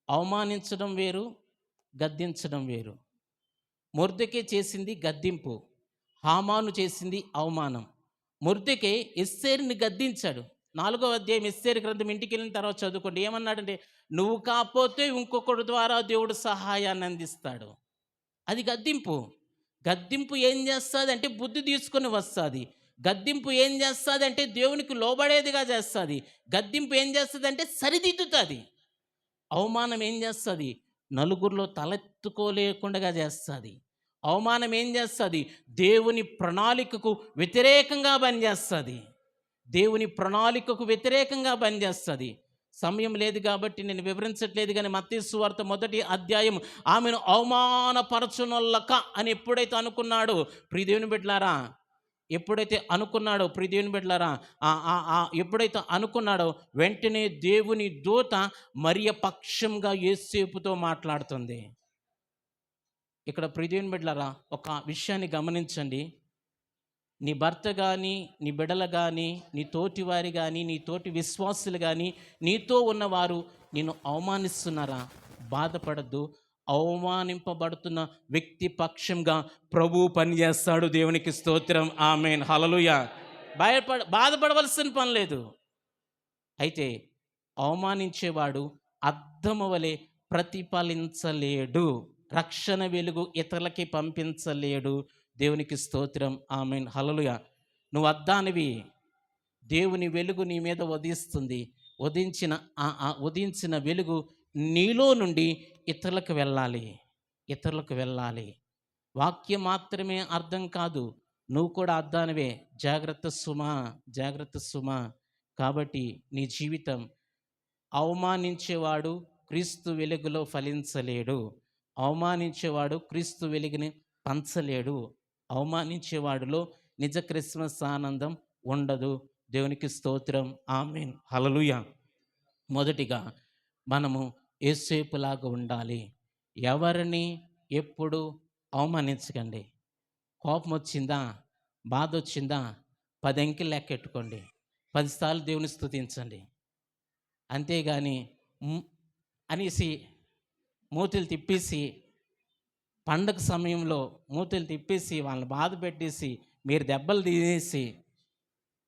అవమానించడం వేరు, గద్దించడం వేరు. మొర్దెకే చేసింది గద్దింపు, హామాను చేసింది అవమానం. మొర్దెకే ఎస్తేరుని గద్దించాడు. 4వ అధ్యాయం ఎస్తేరు గ్రంథం ఇంటికి వెళ్ళిన తర్వాత చదువుకోండి. ఏమన్నాడంటే, నువ్వు కాకపోతే ఇంకొకటి ద్వారా దేవుడు సహాయాన్ని అందిస్తాడు. అది గద్దింపు. గద్దింపు ఏం చేస్తుంది అంటే బుద్ధి తీసుకొని వస్తుంది. గద్దింపు ఏం చేస్తుంది అంటే దేవునికి లోబడేదిగా చేస్తుంది. గద్దింపు ఏం చేస్తుంది అంటే సరిదిద్దుతుంది. అవమానం ఏం చేస్తుంది? నలుగురిలో తలెత్తుకోలేకుండా చేస్తుంది. అవమానం ఏం చేస్తుంది? దేవుని ప్రణాళికకు వ్యతిరేకంగా పనిచేస్తుంది. దేవుని ప్రణాళికకు వ్యతిరేకంగా పనిచేస్తుంది. సమయం లేదు కాబట్టి నేను వివరించట్లేదు, కానీ మత్తయి సువార్త 1వ అధ్యాయం ఆమెను అవమానపరచునొల్లక అని ఎప్పుడైతే అనుకున్నాడో, ప్రియ దేవుని బిడ్డలారా, ఎప్పుడైతే అనుకున్నాడో, ప్రియ దేవుని బిడ్డలారా, ఎప్పుడైతే అనుకున్నాడో వెంటనే దేవుని దూత మరియ పక్షంగా యేసేపుతో మాట్లాడుతుంది. ఇక్కడ ప్రియ దేవుని బిడ్డలారా, ఒక విషయాన్ని గమనించండి. నీ భర్త కానీ, నీ బిడ్డలు కానీ, నీ తోటివారి కానీ, నీ తోటి విశ్వాసులు కానీ, నీతో ఉన్నవారు నిన్ను అవమానిస్తున్నారా? బాధపడద్దు. అవమానింపబడుతున్న వ్యక్తి పక్షంగా ప్రభువు పనిచేస్తాడు. దేవునికి స్తోత్రం, ఆమేన్, హల్లెలూయా. బాధపడవలసిన పని లేదు. అయితే అవమానించేవాడు అద్దము వలె ప్రతిఫలించలేడు. రక్షణ వెలుగు ఇతరులకి పంపించలేడు. దేవునికి స్తోత్రం, ఆమేన్, హల్లెలూయా. నువ్వు అద్దానివి. దేవుని వెలుగు నీ మీద ఉదయిస్తుంది. ఉదించిన వెలుగు నీలో నుండి ఇతరులకు వెళ్ళాలి. వాక్యం మాత్రమే అర్థం కాదు, నువ్వు కూడా అద్దానివే. జాగ్రత్త సుమా. కాబట్టి నీ జీవితం, అవమానించేవాడు క్రీస్తు వెలుగులో ఫలించలేడు. అవమానించేవాడు క్రీస్తు వెలుగుని పంచలేడు. అవమానించేవాడిలో నిజ క్రిస్మస్ ఆనందం ఉండదు. దేవునికి స్తోత్రం, ఆమేన్, హల్లెలూయా. మొదటిగా మనము యేసేపులాగా ఉండాలి. ఎవరిని ఎప్పుడు అవమానించకండి. కోపం వచ్చిందా, బాధ వచ్చిందా, 10 అంకెలు లెక్కెట్టుకోండి, 10 సార్లు దేవుని స్తుతించండి. అంతేగాని అనేసి మూతులు తిప్పేసి, పండగ సమయంలో మూతులు తిప్పేసి వాళ్ళని బాధ పెట్టేసి మీరు దెబ్బలు తీసేసి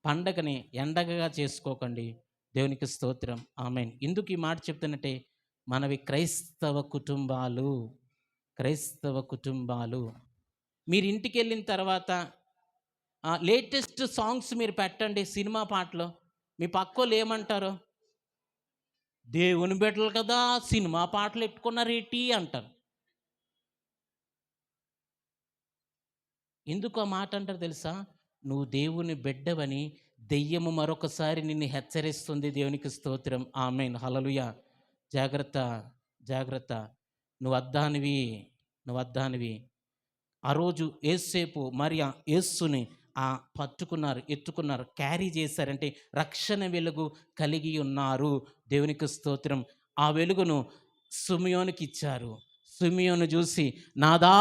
పండగని ఎండగగా చేసుకోకండి. దేవునికి స్తోత్రం, ఆమేన్. ఎందుకు ఈ మాట చెప్తున్నట్టే, మనవి క్రైస్తవ కుటుంబాలు. మీరు ఇంటికి వెళ్ళిన తర్వాత లేటెస్ట్ సాంగ్స్ మీరు పెట్టండి, సినిమా పాటలు. మీ పక్కోళ్ళు ఏమంటారు? దేవుని బిడ్డలు కదా, సినిమా పాటలు పెట్టుకున్నారేటి అంటారు. ఎందుకు ఆ మాట అంటారు తెలుసా? నువ్వు దేవుని బిడ్డవని దెయ్యము మరొకసారి నిన్ను హెచ్చరిస్తుంది. దేవునికి స్తోత్రం, ఆమేన్, హల్లెలూయా. జాగ్రత్త. నువ్వు అద్దానివి. ఆ రోజు యేసేపు మరియ యేసుని ఎత్తుకున్నారు, క్యారీ చేశారంటే రక్షణ వెలుగు కలిగి ఉన్నారు. దేవునికి స్తోత్రం. ఆ వెలుగును సిమియోనుకి ఇచ్చారు. సిమియోను చూసి, నాదా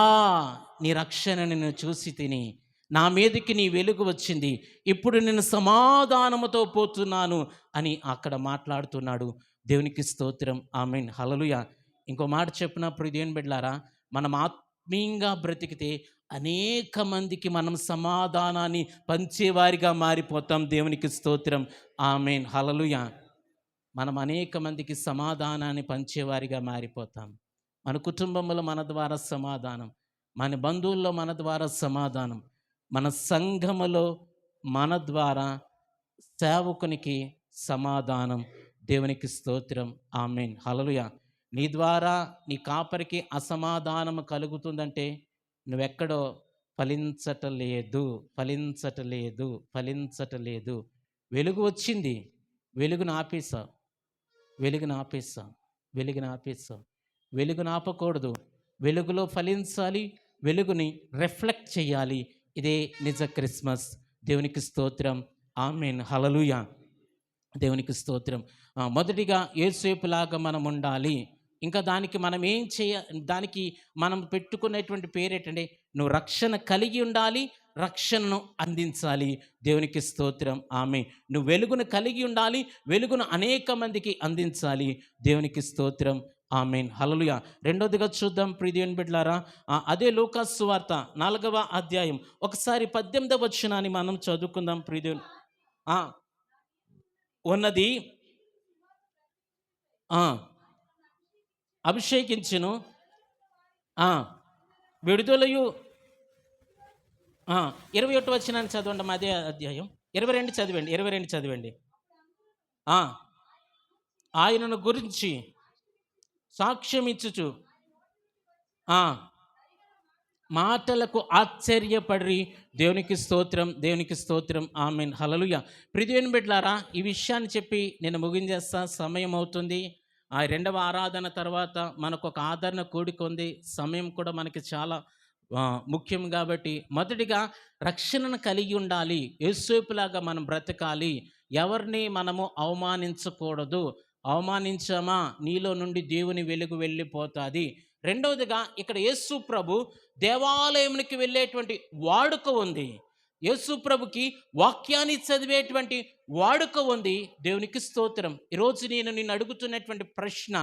నీ రక్షణ నేను చూసి తిని, నా మీదకి నీ వెలుగు వచ్చింది, ఇప్పుడు నేను సమాధానముతో పోతున్నాను అని అక్కడ మాట్లాడుతున్నాడు. దేవునికి స్తోత్రం, ఆమేన్, హల్లెలూయా. ఇంకో మాట చెప్పినప్పుడు దేవుని బిడ్డలారా, మనం ఆత్మీయంగా బ్రతికితే అనేక మందికి మనం సమాధానాన్ని పంచేవారిగా మారిపోతాం. దేవునికి స్తోత్రం, ఆమేన్, హల్లెలూయా. మనం అనేక మందికి సమాధానాన్ని పంచేవారిగా మారిపోతాం. మన కుటుంబంలో మన ద్వారా సమాధానం, మన బంధువుల్లో మన ద్వారా సమాధానం, మన సంఘములో మన ద్వారా సేవకునికి సమాధానం. దేవునికి స్తోత్రం, ఆమేన్, హల్లెలూయా. నీ ద్వారా నీ కాపరికి అసమాధానం కలుగుతుందంటే నువ్వెక్కడో ఫలించటలేదు. వెలుగు వచ్చింది, వెలుగును ఆపేసావు. వెలుగును ఆపకూడదు. వెలుగులో ఫలించాలి, వెలుగుని రిఫ్లెక్ట్ చేయాలి. ఇదే నిజ క్రిస్మస్. దేవునికి స్తోత్రం, ఆమేన్, హల్లెలూయా. దేవునికి స్తోత్రం. మొదటిగా యేసేపులాగా మనం ఉండాలి. ఇంకా దానికి మనం పెట్టుకునేటువంటి పేరేటంటే, నువ్వు రక్షణ కలిగి ఉండాలి, రక్షణను అందించాలి. దేవునికి స్తోత్రం. నువ్వు వెలుగును కలిగి ఉండాలి, వెలుగును అనేక మందికి అందించాలి. దేవునికి స్తోత్రం. హల్లెలూయా. రెండోదిగా చూద్దాం ప్రియదేవుని బిడ్డలారా, అదే లూకా సువార్త 4వ అధ్యాయం ఒకసారి 18వ వచనాన్ని మనం చదువుకుందాం ప్రియదేవుని. ఉన్నది అభిషేకించును, విడుదలయు 21 వచనాన్ని చదవండి. అదే అధ్యాయం 22 చదివండి. 22 చదివండి. ఆయనను గురించి సాక్ష్యం ఇచ్చుచు మాటలకు ఆశ్చర్యపడి. దేవునికి స్తోత్రం, దేవునికి స్తోత్రం. హల్లెలూయా. ప్రియదేవుని బిడ్డలారా, ఈ విషయాన్ని చెప్పి నేను ముగించేస్తా, సమయం అవుతుంది. ఆ రెండవ ఆరాధన తర్వాత మనకు ఒక ఆదరణ కూడుకుంది, సమయం కూడా మనకి చాలా ముఖ్యం. కాబట్టి మొదటిగా రక్షణను కలిగి ఉండాలి, యేసులాగా మనం బ్రతకాలి, ఎవరిని మనము అవమానించకూడదు. అవమానించామా నీలో నుండి దేవుని వెలుగు వెళ్ళిపోతుంది. రెండవదిగా ఇక్కడ యేసు ప్రభు దేవాలయంకి వెళ్ళేటువంటి వాడుక ఉంది. యేసు ప్రభుకి వాక్యాన్ని చదివేటువంటి వాడుక ఉంది. దేవునికి స్తోత్రం. ఈరోజు నేను నిన్ను అడుగుతున్నటువంటి ప్రశ్న,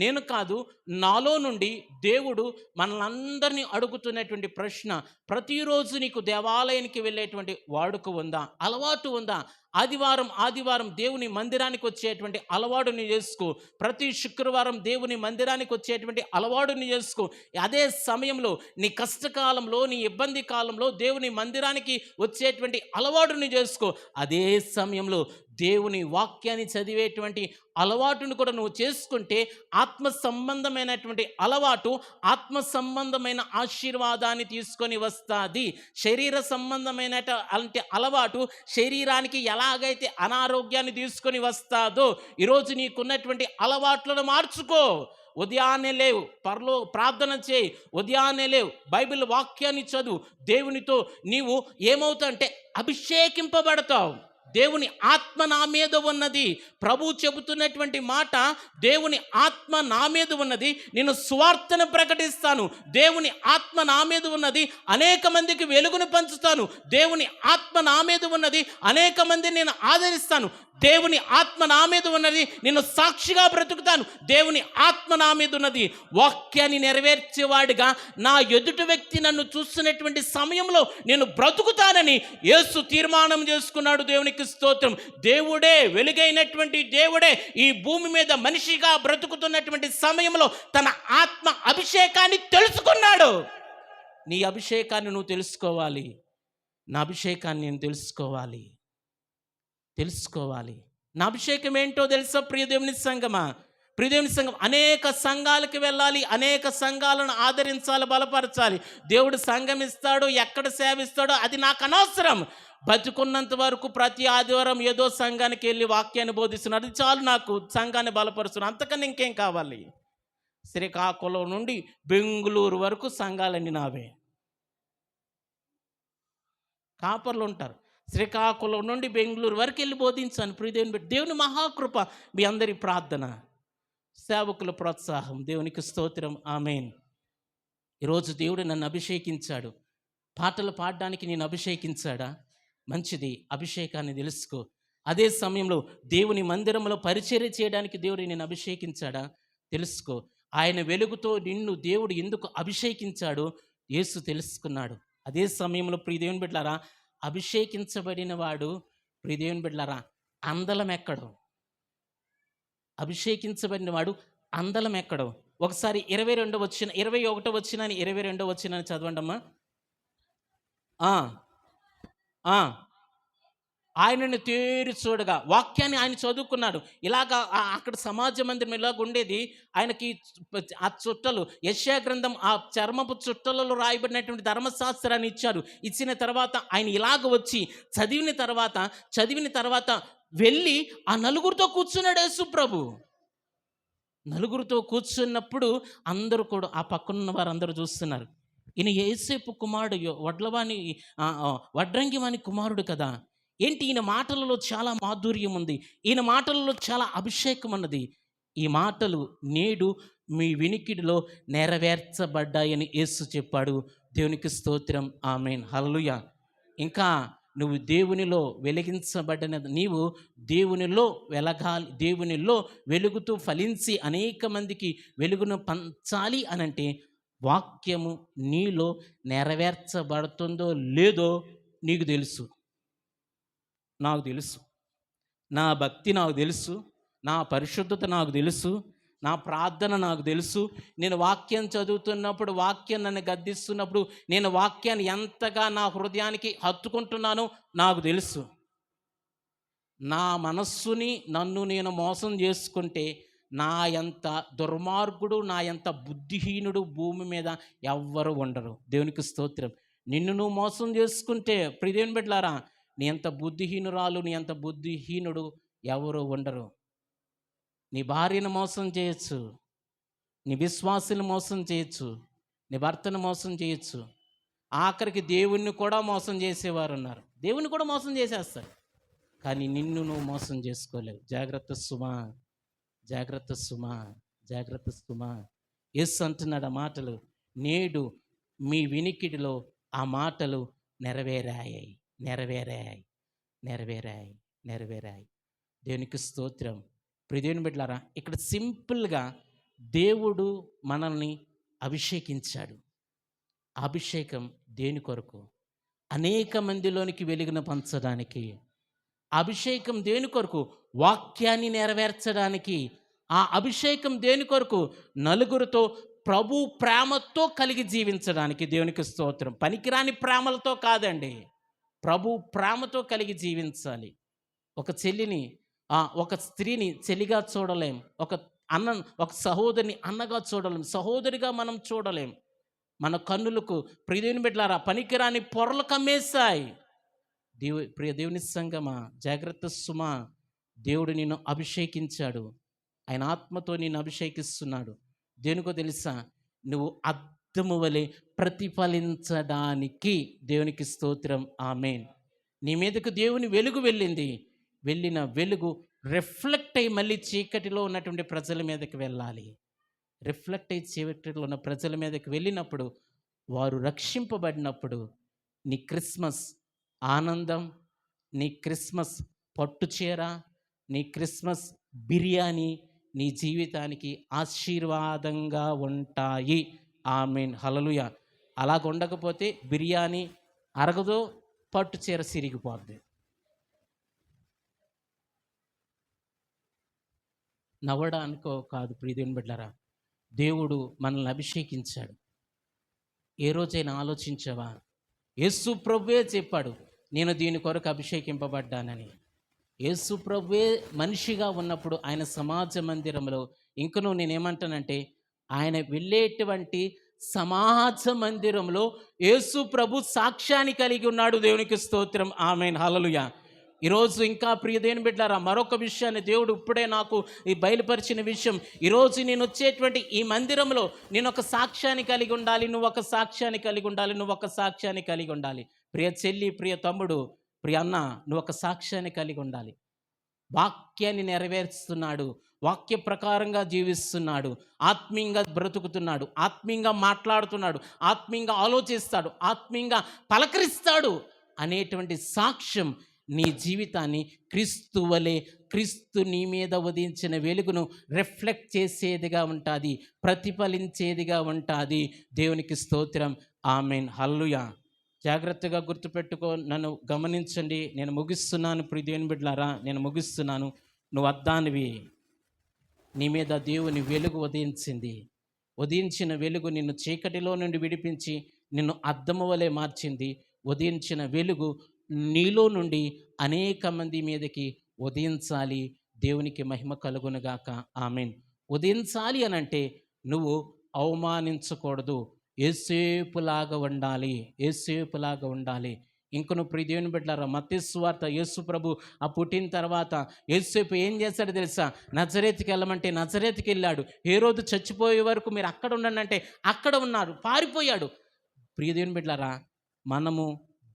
నేను కాదు, నాలో నుండి దేవుడు మనల్ని అడుగుతున్నటువంటి ప్రశ్న, ప్రతిరోజు నీకు దేవాలయానికి వెళ్ళేటువంటి వాడుక ఉందా, అలవాటు ఉందా? ఆదివారం దేవుని మందిరానికి వచ్చేటువంటి అలవాటుని చేసుకో. ప్రతి శుక్రవారం దేవుని మందిరానికి వచ్చేటువంటి అలవాటుని చేసుకో. అదే సమయంలో నీ కష్టకాలంలో, నీ ఇబ్బంది కాలంలో దేవుని మందిరానికి వచ్చేటువంటి అలవాటుని చేసుకో. అదే సమయంలో దేవుని వాక్యాన్ని చదివేటువంటి అలవాటును కూడా నువ్వు చేసుకుంటే ఆత్మ సంబంధమైనటువంటి అలవాటు ఆత్మ సంబంధమైన ఆశీర్వాదాన్ని తీసుకొని వస్తుంది. శరీర సంబంధమైన అంటే అలవాటు శరీరానికి ఎలాగైతే అనారోగ్యాన్ని తీసుకొని వస్తాదో, ఈరోజు నీకున్నటువంటి అలవాట్లను మార్చుకో. ఉదయాన్నే లేవు, ప్రార్థన చేయి, ఉదయాన్నే లేవు, బైబిల్ వాక్యాన్ని చదువు. దేవునితో నీవు ఏమవుతావు అంటే అభిషేకింపబడతావు. దేవుని ఆత్మ నా మీద ఉన్నది. ప్రభు చెబుతున్నటువంటి మాట, దేవుని ఆత్మ నా మీద ఉన్నది, నేను సువార్తను ప్రకటిస్తాను. దేవుని ఆత్మ నా మీద ఉన్నది, అనేక మందికి వెలుగును పంచుతాను. దేవుని ఆత్మ నా మీద ఉన్నది, అనేక మందిని నేను ఆదరిస్తాను. దేవుని ఆత్మ నా మీద ఉన్నది, నేను సాక్షిగా బ్రతుకుతాను. దేవుని ఆత్మ నా మీద ఉన్నది. వాక్యాన్ని నెరవేర్చేవాడిగా నా ఎదుటి వ్యక్తి నన్ను చూస్తున్నటువంటి సమయంలో నేను బ్రతుకుతానని యేసు తీర్మానం చేసుకున్నాడు. దేవునికి స్తోత్రం. దేవుడే, వెలుగైనటువంటి దేవుడే ఈ భూమి మీద మనిషిగా బ్రతుకుతున్నటువంటి సమయంలో తన ఆత్మ అభిషేకాన్ని తెలుసుకున్నాడు. నీ అభిషేకాన్ని నువ్వు తెలుసుకోవాలి, నా అభిషేకాన్ని నేను తెలుసుకోవాలి. నా అభిషేకం ఏంటో తెలుసా ప్రియదేవుని సంఘమా? ప్రియదేవుని సంఘం అనేక సంఘాలకు వెళ్ళాలి, అనేక సంఘాలను ఆదరించాలి, బలపరచాలి. దేవుడు సంఘం ఇస్తాడు, ఎక్కడ సేవిస్తాడో అది నాకు అనవసరం. బతుకున్నంత వరకు ప్రతి ఆదివారం ఏదో సంఘానికి వెళ్ళి వాక్యాన్ని బోధిస్తున్నాడు, అది చాలు నాకు, సంఘాన్ని బలపరుస్తున్నాను. అంతకన్నా ఇంకేం కావాలి? శ్రీకాకుళం నుండి బెంగుళూరు వరకు సంఘాలన్నీ నావే. కాపర్లు ఉంటారు, శ్రీకాకుళం నుండి బెంగళూరు వరకు వెళ్ళి బోధించాను. ప్రియదేవుని బిడ్డ, దేవుని మహాకృప, మీ అందరి ప్రార్థన, సేవకుల ప్రోత్సాహం. దేవునికి స్తోత్రం. ఆమేన్. ఈరోజు దేవుడు నన్ను అభిషేకించాడు, పాటలు పాడడానికి నేను అభిషేకించాడా? మంచిది, అభిషేకాన్ని తెలుసుకో. అదే సమయంలో దేవుని మందిరంలో పరిచర్య చేయడానికి దేవుడు నేను అభిషేకించాడా? తెలుసుకో. ఆయన వెలుగుతో నిన్ను దేవుడు ఎందుకు అభిషేకించాడో యేసు తెలుసుకున్నాడు. అదే సమయంలో ప్రియదేవుని బిడ్డలారా, అభిషేకించబడిన వాడు, ప్రియదేవుని బిడ్డలారా, అందలం ఎక్కడో, అభిషేకించబడిన వాడు అందలం ఎక్కడో. ఒకసారి 21వ వచనాన్ని 22వ వచనాన్ని చదవండి అమ్మా. ఆయనను తేరి చూడగా, వాక్యాన్ని ఆయన చదువుకున్నాడు. ఇలాగా అక్కడ సమాజ మందిరం ఇలాగ ఉండేది. ఆయనకి ఆ చుట్టలు, యెషయా గ్రంథం ఆ చర్మపు చుట్టలలో రాయబడినటువంటి ధర్మశాస్త్రాన్ని ఇచ్చారు. ఇచ్చిన తర్వాత ఆయన ఇలాగ వచ్చి చదివిన తర్వాత వెళ్ళి ఆ నలుగురితో కూర్చున్నాడు యేసు ప్రభు. నలుగురితో కూర్చున్నప్పుడు అందరూ కూడా, ఆ పక్కనున్న వారు అందరూ చూస్తున్నారు, ఈయన యేసేపు కుమారుడు, వడ్రంగి వాని కుమారుడు కదా. ఏంటి, ఈయన మాటలలో చాలా మాధుర్యం ఉంది, ఈయన మాటలలో చాలా అభిషేకం ఉన్నది. ఈ మాటలు నేడు మీ వినికిడిలో నెరవేర్చబడ్డాయని యేసు చెప్పాడు. దేవునికి స్తోత్రం. ఆమేన్. హల్లెలూయా. ఇంకా నువ్వు దేవునిలో వెలిగించబడిన నీవు దేవునిలో వెలగాలి, దేవునిలో వెలుగుతూ ఫలించి అనేక మందికి వెలుగును పంచాలి అనంటే వాక్యము నీలో నెరవేర్చబడుతుందో లేదో నీకు తెలుసు, నాకు తెలుసు. నా భక్తి నాకు తెలుసు, నా పరిశుద్ధత నాకు తెలుసు, నా ప్రార్థన నాకు తెలుసు. నేను వాక్యం చదువుతున్నప్పుడు, వాక్యం నన్ను గద్దిస్తున్నప్పుడు నేను వాక్యాన్ని ఎంతగా నా హృదయానికి హత్తుకుంటున్నానో నాకు తెలుసు. నా మనస్సుని నన్ను నేను మోసం చేసుకుంటే నా ఎంత దుర్మార్గుడు, నా ఎంత బుద్ధిహీనుడు భూమి మీద ఎవ్వరు ఉండరు. దేవునికి స్తోత్రం. నిన్ను నువ్వు మోసం చేసుకుంటే ప్రియదేవుని బిడ్డలారా, నీ ఎంత బుద్ధిహీనురాలు, నీ ఎంత బుద్ధిహీనుడు ఎవరు ఉండరు. నీ భార్యను మోసం చేయొచ్చు, నీ విశ్వాసుని మోసం చేయొచ్చు, నీ భర్తను మోసం చేయొచ్చు, ఆఖరికి దేవుణ్ణి కూడా మోసం చేసేవారు ఉన్నారు. దేవుణ్ణి కూడా మోసం చేసేస్తారు, కానీ నిన్ను నువ్వు మోసం చేసుకోలేవు. జాగ్రత్త సుమా, జాగ్రత్త సుమా, జాగ్రత్త సుమా. యేసు అంటున్నాడు ఆ మాటలు, నేడు మీ వినికిడిలో ఆ మాటలు నెరవేరాయి, నెరవేరాయి, నెరవేరాయి, నెరవేరాయి. దేవునికి స్తోత్రం. ప్రియదేవుని బిడ్డలారా, ఇక్కడ సింపుల్గా దేవుడు మనల్ని అభిషేకించాడు. అభిషేకం దేని కొరకు? అనేక మందిలోనికి వెలుగును పంచడానికి. అభిషేకం దేని కొరకు? వాక్యాన్ని నెరవేర్చడానికి. ఆ అభిషేకం దేని కొరకు? నలుగురితో ప్రభు ప్రేమతో కలిగి జీవించడానికి. దేవునికి స్తోత్రం. పనికిరాని ప్రేమలతో కాదండి, ప్రభు ప్రేమతో కలిగి జీవించాలి. ఒక చెల్లిని, ఒక స్త్రీని చెల్లిగా చూడలేం, ఒక సహోదరిని అన్నగా చూడలేం, సహోదరిగా మనం చూడలేం. మన కన్నులకు ప్రియదేవుని బిడ్డలారా పనికిరాని పొరలు కమ్మేశాయి. ప్రియ దేవుని సంగమా, జాగ్రత్త సుమా. దేవుడు నిన్ను అభిషేకించాడు, ఆయన ఆత్మతో నిన్ను అభిషేకిస్తున్నాడు. దేనికో తెలుసా? నువ్వు అద్దము వలె ప్రతిఫలించడానికి. దేవునికి స్తోత్రం. ఆమేన్. నీ మీదకు దేవుని వెలుగు వెళ్ళింది, వెళ్ళిన వెలుగు రిఫ్లెక్ట్ అయ్యి మళ్ళీ చీకటిలో ఉన్నటువంటి ప్రజల మీదకి వెళ్ళాలి. రిఫ్లెక్ట్ అయ్యి చీకటిలో ఉన్న ప్రజల మీదకి వెళ్ళినప్పుడు, వారు రక్షింపబడినప్పుడు నీ క్రిస్మస్ ఆనందం, నీ క్రిస్మస్ పట్టుచీర, నీ క్రిస్మస్ బిర్యానీ నీ జీవితానికి ఆశీర్వాదంగా ఉంటాయి. ఆమేన్. హల్లెలూయా. అలాగ ఉండకపోతే బిర్యానీ అరగదు, పట్టుచీర సిరిగిపోద్ది. నవ్వడానికో కాదు ప్రియదేవుని బిడ్డలారా, దేవుడు మనల్ని అభిషేకించాడు. ఏ రోజైనా ఆలోచించావా? యేసు ప్రభువే చెప్పాడు, నేను దీని కొరకు అభిషేకింపబడ్డానని. యేసు ప్రభువే మనిషిగా ఉన్నప్పుడు ఆయన సమాజ మందిరంలో, ఇంకనూ నేనేమంటానంటే ఆయన వెళ్ళేటువంటి సమాజ మందిరంలో యేసు ప్రభు సాక్ష్యాన్ని కలిగి ఉన్నాడు. దేవునికి స్తోత్రం. ఆమేన్. హల్లెలూయా. ఈరోజు ఇంకా ప్రియదేవుని బిడ్డలారా, మరొక విషయాన్ని దేవుడు ఇప్పుడే నాకు ఈ బయలుపరిచిన విషయం, ఈరోజు నేను వచ్చేటువంటి ఈ మందిరంలో నేను ఒక సాక్ష్యాన్ని కలిగి ఉండాలి, నువ్వు ఒక సాక్ష్యాన్ని కలిగి ఉండాలి, నువ్వు ఒక సాక్ష్యాన్ని కలిగి ఉండాలి. ప్రియ చెల్లి, ప్రియ తమ్ముడు, ప్రియ అన్న, నువ్వు ఒక సాక్ష్యాన్ని కలిగి ఉండాలి. వాక్యాన్ని నెరవేరుస్తున్నాడు, వాక్య ప్రకారంగా జీవిస్తున్నాడు, ఆత్మీయంగా బ్రతుకుతున్నాడు, ఆత్మీయంగా మాట్లాడుతున్నాడు, ఆత్మీయంగా ఆలోచిస్తాడు, ఆత్మీయంగా పలకరిస్తాడు అనేటువంటి సాక్ష్యం నీ జీవితాన్ని క్రీస్తు వలె, క్రీస్తు నీ మీద ఉదయించిన వెలుగును రిఫ్లెక్ట్ చేసేదిగా ఉంటుంది, ప్రతిఫలించేదిగా ఉంటుంది. దేవునికి స్తోత్రం. ఆమేన్. హల్లెలూయా. జాగ్రత్తగా గుర్తుపెట్టుకో, నన్ను గమనించండి. నేను ముగిస్తున్నాను ప్రియదేవుని బిడ్డలారా, నేను ముగిస్తున్నాను. నువ్వు అద్దానివి, నీ మీద దేవుని వెలుగు ఉదయించింది. ఉదయించిన వెలుగు నిన్ను చీకటిలో నుండి విడిపించి నిన్ను అద్దము వలె మార్చింది. ఉదయించిన వెలుగు నీలో నుండి అనేక మంది మీదకి ఉదయించాలి. దేవునికి మహిమ కలుగునుగాక. ఆమేన్. ఉదయించాలి అనంటే నువ్వు అవమానించకూడదు, యేసేపులాగా ఉండాలి, యేసేపులాగా ఉండాలి. ఇంకను ప్రియదేవుని బిడ్డలారా, మత్తయి సువార్త, యేసు ప్రభు ఆ పుట్టిన తర్వాత యేసేపు ఏం చేశాడు తెలుసా? నజరేతుకి వెళ్ళమంటే నజరేతుకి వెళ్ళాడు. హేరోదు చచ్చిపోయే వరకు మీరు అక్కడ ఉండండి అంటే అక్కడ ఉన్నాడు, పారిపోయాడు. ప్రియదేవుని బిడ్డలారా, మనము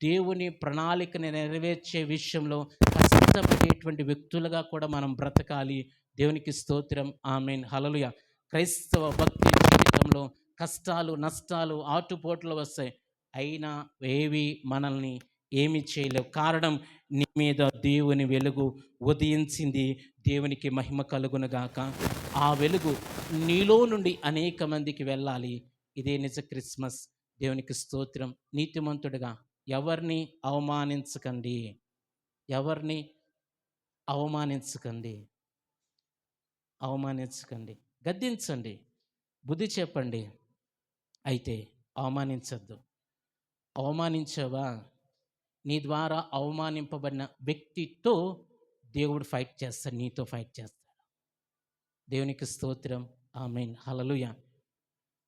దేవుని ప్రణాళికని నెరవేర్చే విషయంలో కష్టపడేటువంటి వ్యక్తులుగా కూడా మనం బ్రతకాలి. దేవునికి స్తోత్రం. ఆమేన్. హల్లెలూయా. క్రైస్తవ భక్తి జీవితంలో కష్టాలు, నష్టాలు, ఆటుపోట్లు వస్తాయి, అయినా ఏవి మనల్ని ఏమి చేయలేవు. కారణం, నీ మీద దేవుని వెలుగు ఉదయించింది. దేవునికి మహిమ కలుగునుగాక. ఆ వెలుగు నీలో నుండి అనేక మందికి వెళ్ళాలి. ఇదే నిజ క్రిస్మస్. దేవునికి స్తోత్రం. నీతిమంతుడిగా ఎవరిని అవమానించకండి, ఎవరిని అవమానించకండి, అవమానించకండి. గద్దించండి, బుద్ధి చెప్పండి, అయితే అవమానించద్దు. అవమానించావా, నీ ద్వారా అవమానింపబడిన వ్యక్తితో దేవుడు ఫైట్ చేస్తాడు, నీతో ఫైట్ చేస్తాడు. దేవునికి స్తోత్రం. ఆమేన్. హల్లెలూయా.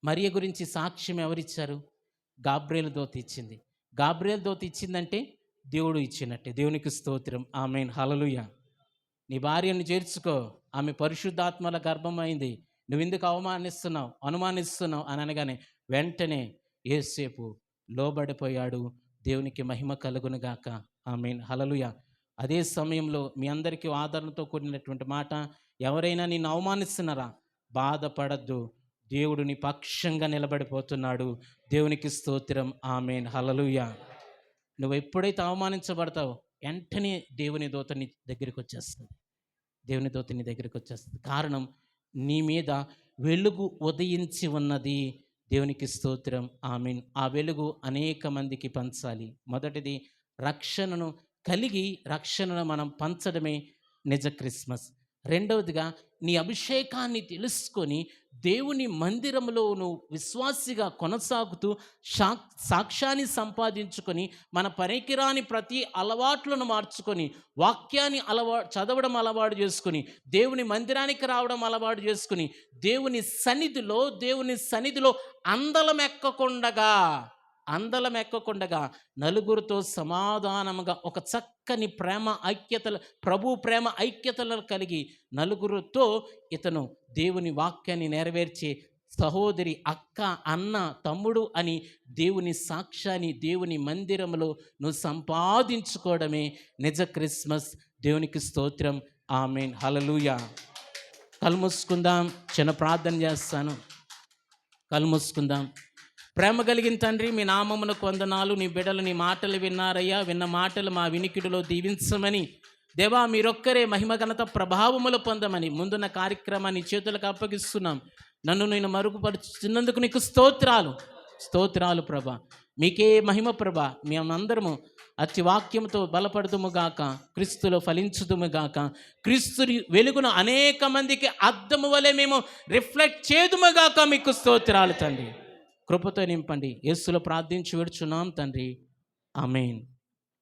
మరియ గురించి సాక్ష్యం ఎవరిచ్చారు? గాబ్రియేలు దూత ఇచ్చింది. గాబ్రియేలు దూత ఇచ్చిందంటే దేవుడు ఇచ్చినట్టే. దేవునికి స్తోత్రం. ఆమేన్. హల్లెలూయా. నీ భార్యను చేర్చుకో, ఆమె పరిశుద్ధాత్మల గర్భమైంది, నువ్వెందుకు అవమానిస్తున్నావు, అనుమానిస్తున్నావు అని అనగానే వెంటనే యేసేపు లోబడిపోయాడు. దేవునికి మహిమ కలుగునుగాక. ఆమేన్. హల్లెలూయా. అదే సమయంలో మీ అందరికీ ఆదరణతో కూడినటువంటి మాట, ఎవరైనా నిన్ను అవమానిస్తున్నారా, బాధపడద్దు, దేవుడు నీ పక్షంగా నిలబడిపోతున్నాడు. దేవునికి స్తోత్రం. ఆమేన్. హల్లెలూయా. నువ్వు ఎప్పుడైతే అవమానించబడతావో వెంటనే దేవుని దూత నీ దగ్గరికి వచ్చేస్తుంది. దేవుని దూత నీ దగ్గరికి వచ్చేస్తుంది. కారణం, నీ మీద వెలుగు ఉదయించి ఉన్నది. దేవునికి స్తోత్రం. ఆమేన్. ఆ వెలుగు అనేక మందికి పంచాలి. మొదటిది, రక్షణను కలిగి రక్షణను మనం పంచడమే నిజ క్రిస్మస్. రెండవదిగా, నీ అభిషేకాన్ని తెలుసుకొని దేవుని మందిరంలో నువ్వు విశ్వాసిగా కొనసాగుతూ సాక్ష్యాన్ని సంపాదించుకొని, మన పనికిరాని ప్రతి అలవాట్లను మార్చుకొని, వాక్యాన్ని చదవడం అలవాటు చేసుకొని, దేవుని మందిరానికి రావడం అలవాటు చేసుకొని, దేవుని సన్నిధిలో అందలం ఎక్కకుండగా నలుగురితో సమాధానముగా ఒక చక్కని ప్రేమ ఐక్యతలు, ప్రభు ప్రేమ ఐక్యతలను కలిగి నలుగురితో ఇతను దేవుని వాక్యాన్ని నెరవేర్చే సహోదరి, అక్క, అన్న, తమ్ముడు అని దేవుని సాక్ష్యాన్ని దేవుని మందిరంలో నువ్వు సంపాదించుకోవడమే నిజ క్రిస్మస్. దేవునికి స్తోత్రం. ఆమేన్. హల్లెలూయా. కళ్ళు మూసుకుందాం, చిన్న ప్రార్థన చేస్తాను. కళ్ళు మూసుకుందాం. ప్రేమ కలిగిన తండ్రి, మీ నామమునకు వందనాలు. నీ బిడ్డలు నీ మాటలు విన్నారయ్యా. విన్న మాటలు మా వినికిడిలో దీవించమని దేవా, మీరొక్కరే మహిమ ఘనత ప్రభావములు పొందమని ముందున్న కార్యక్రమాన్ని చేతులకు అప్పగిస్తున్నాం. నన్ను నేను మరుగుపరుచుతున్నందుకు నీకు స్తోత్రాలు ప్రభా. మీకే మహిమ ప్రభా. మేమందరము అతి వాక్యముతో బలపడుదుముగాక, క్రీస్తులో ఫలించుదుముగాక, క్రీస్తు వెలుగును అనేక మందికి అద్దము వలె మేము రిఫ్లెక్ట్ చేదుముగాక. మీకు స్తోత్రాలు తండ్రి. కృపతో నింపండి. యేసులో ప్రార్థించి వేడుచున్నాం తండ్రి. ఆమేన్.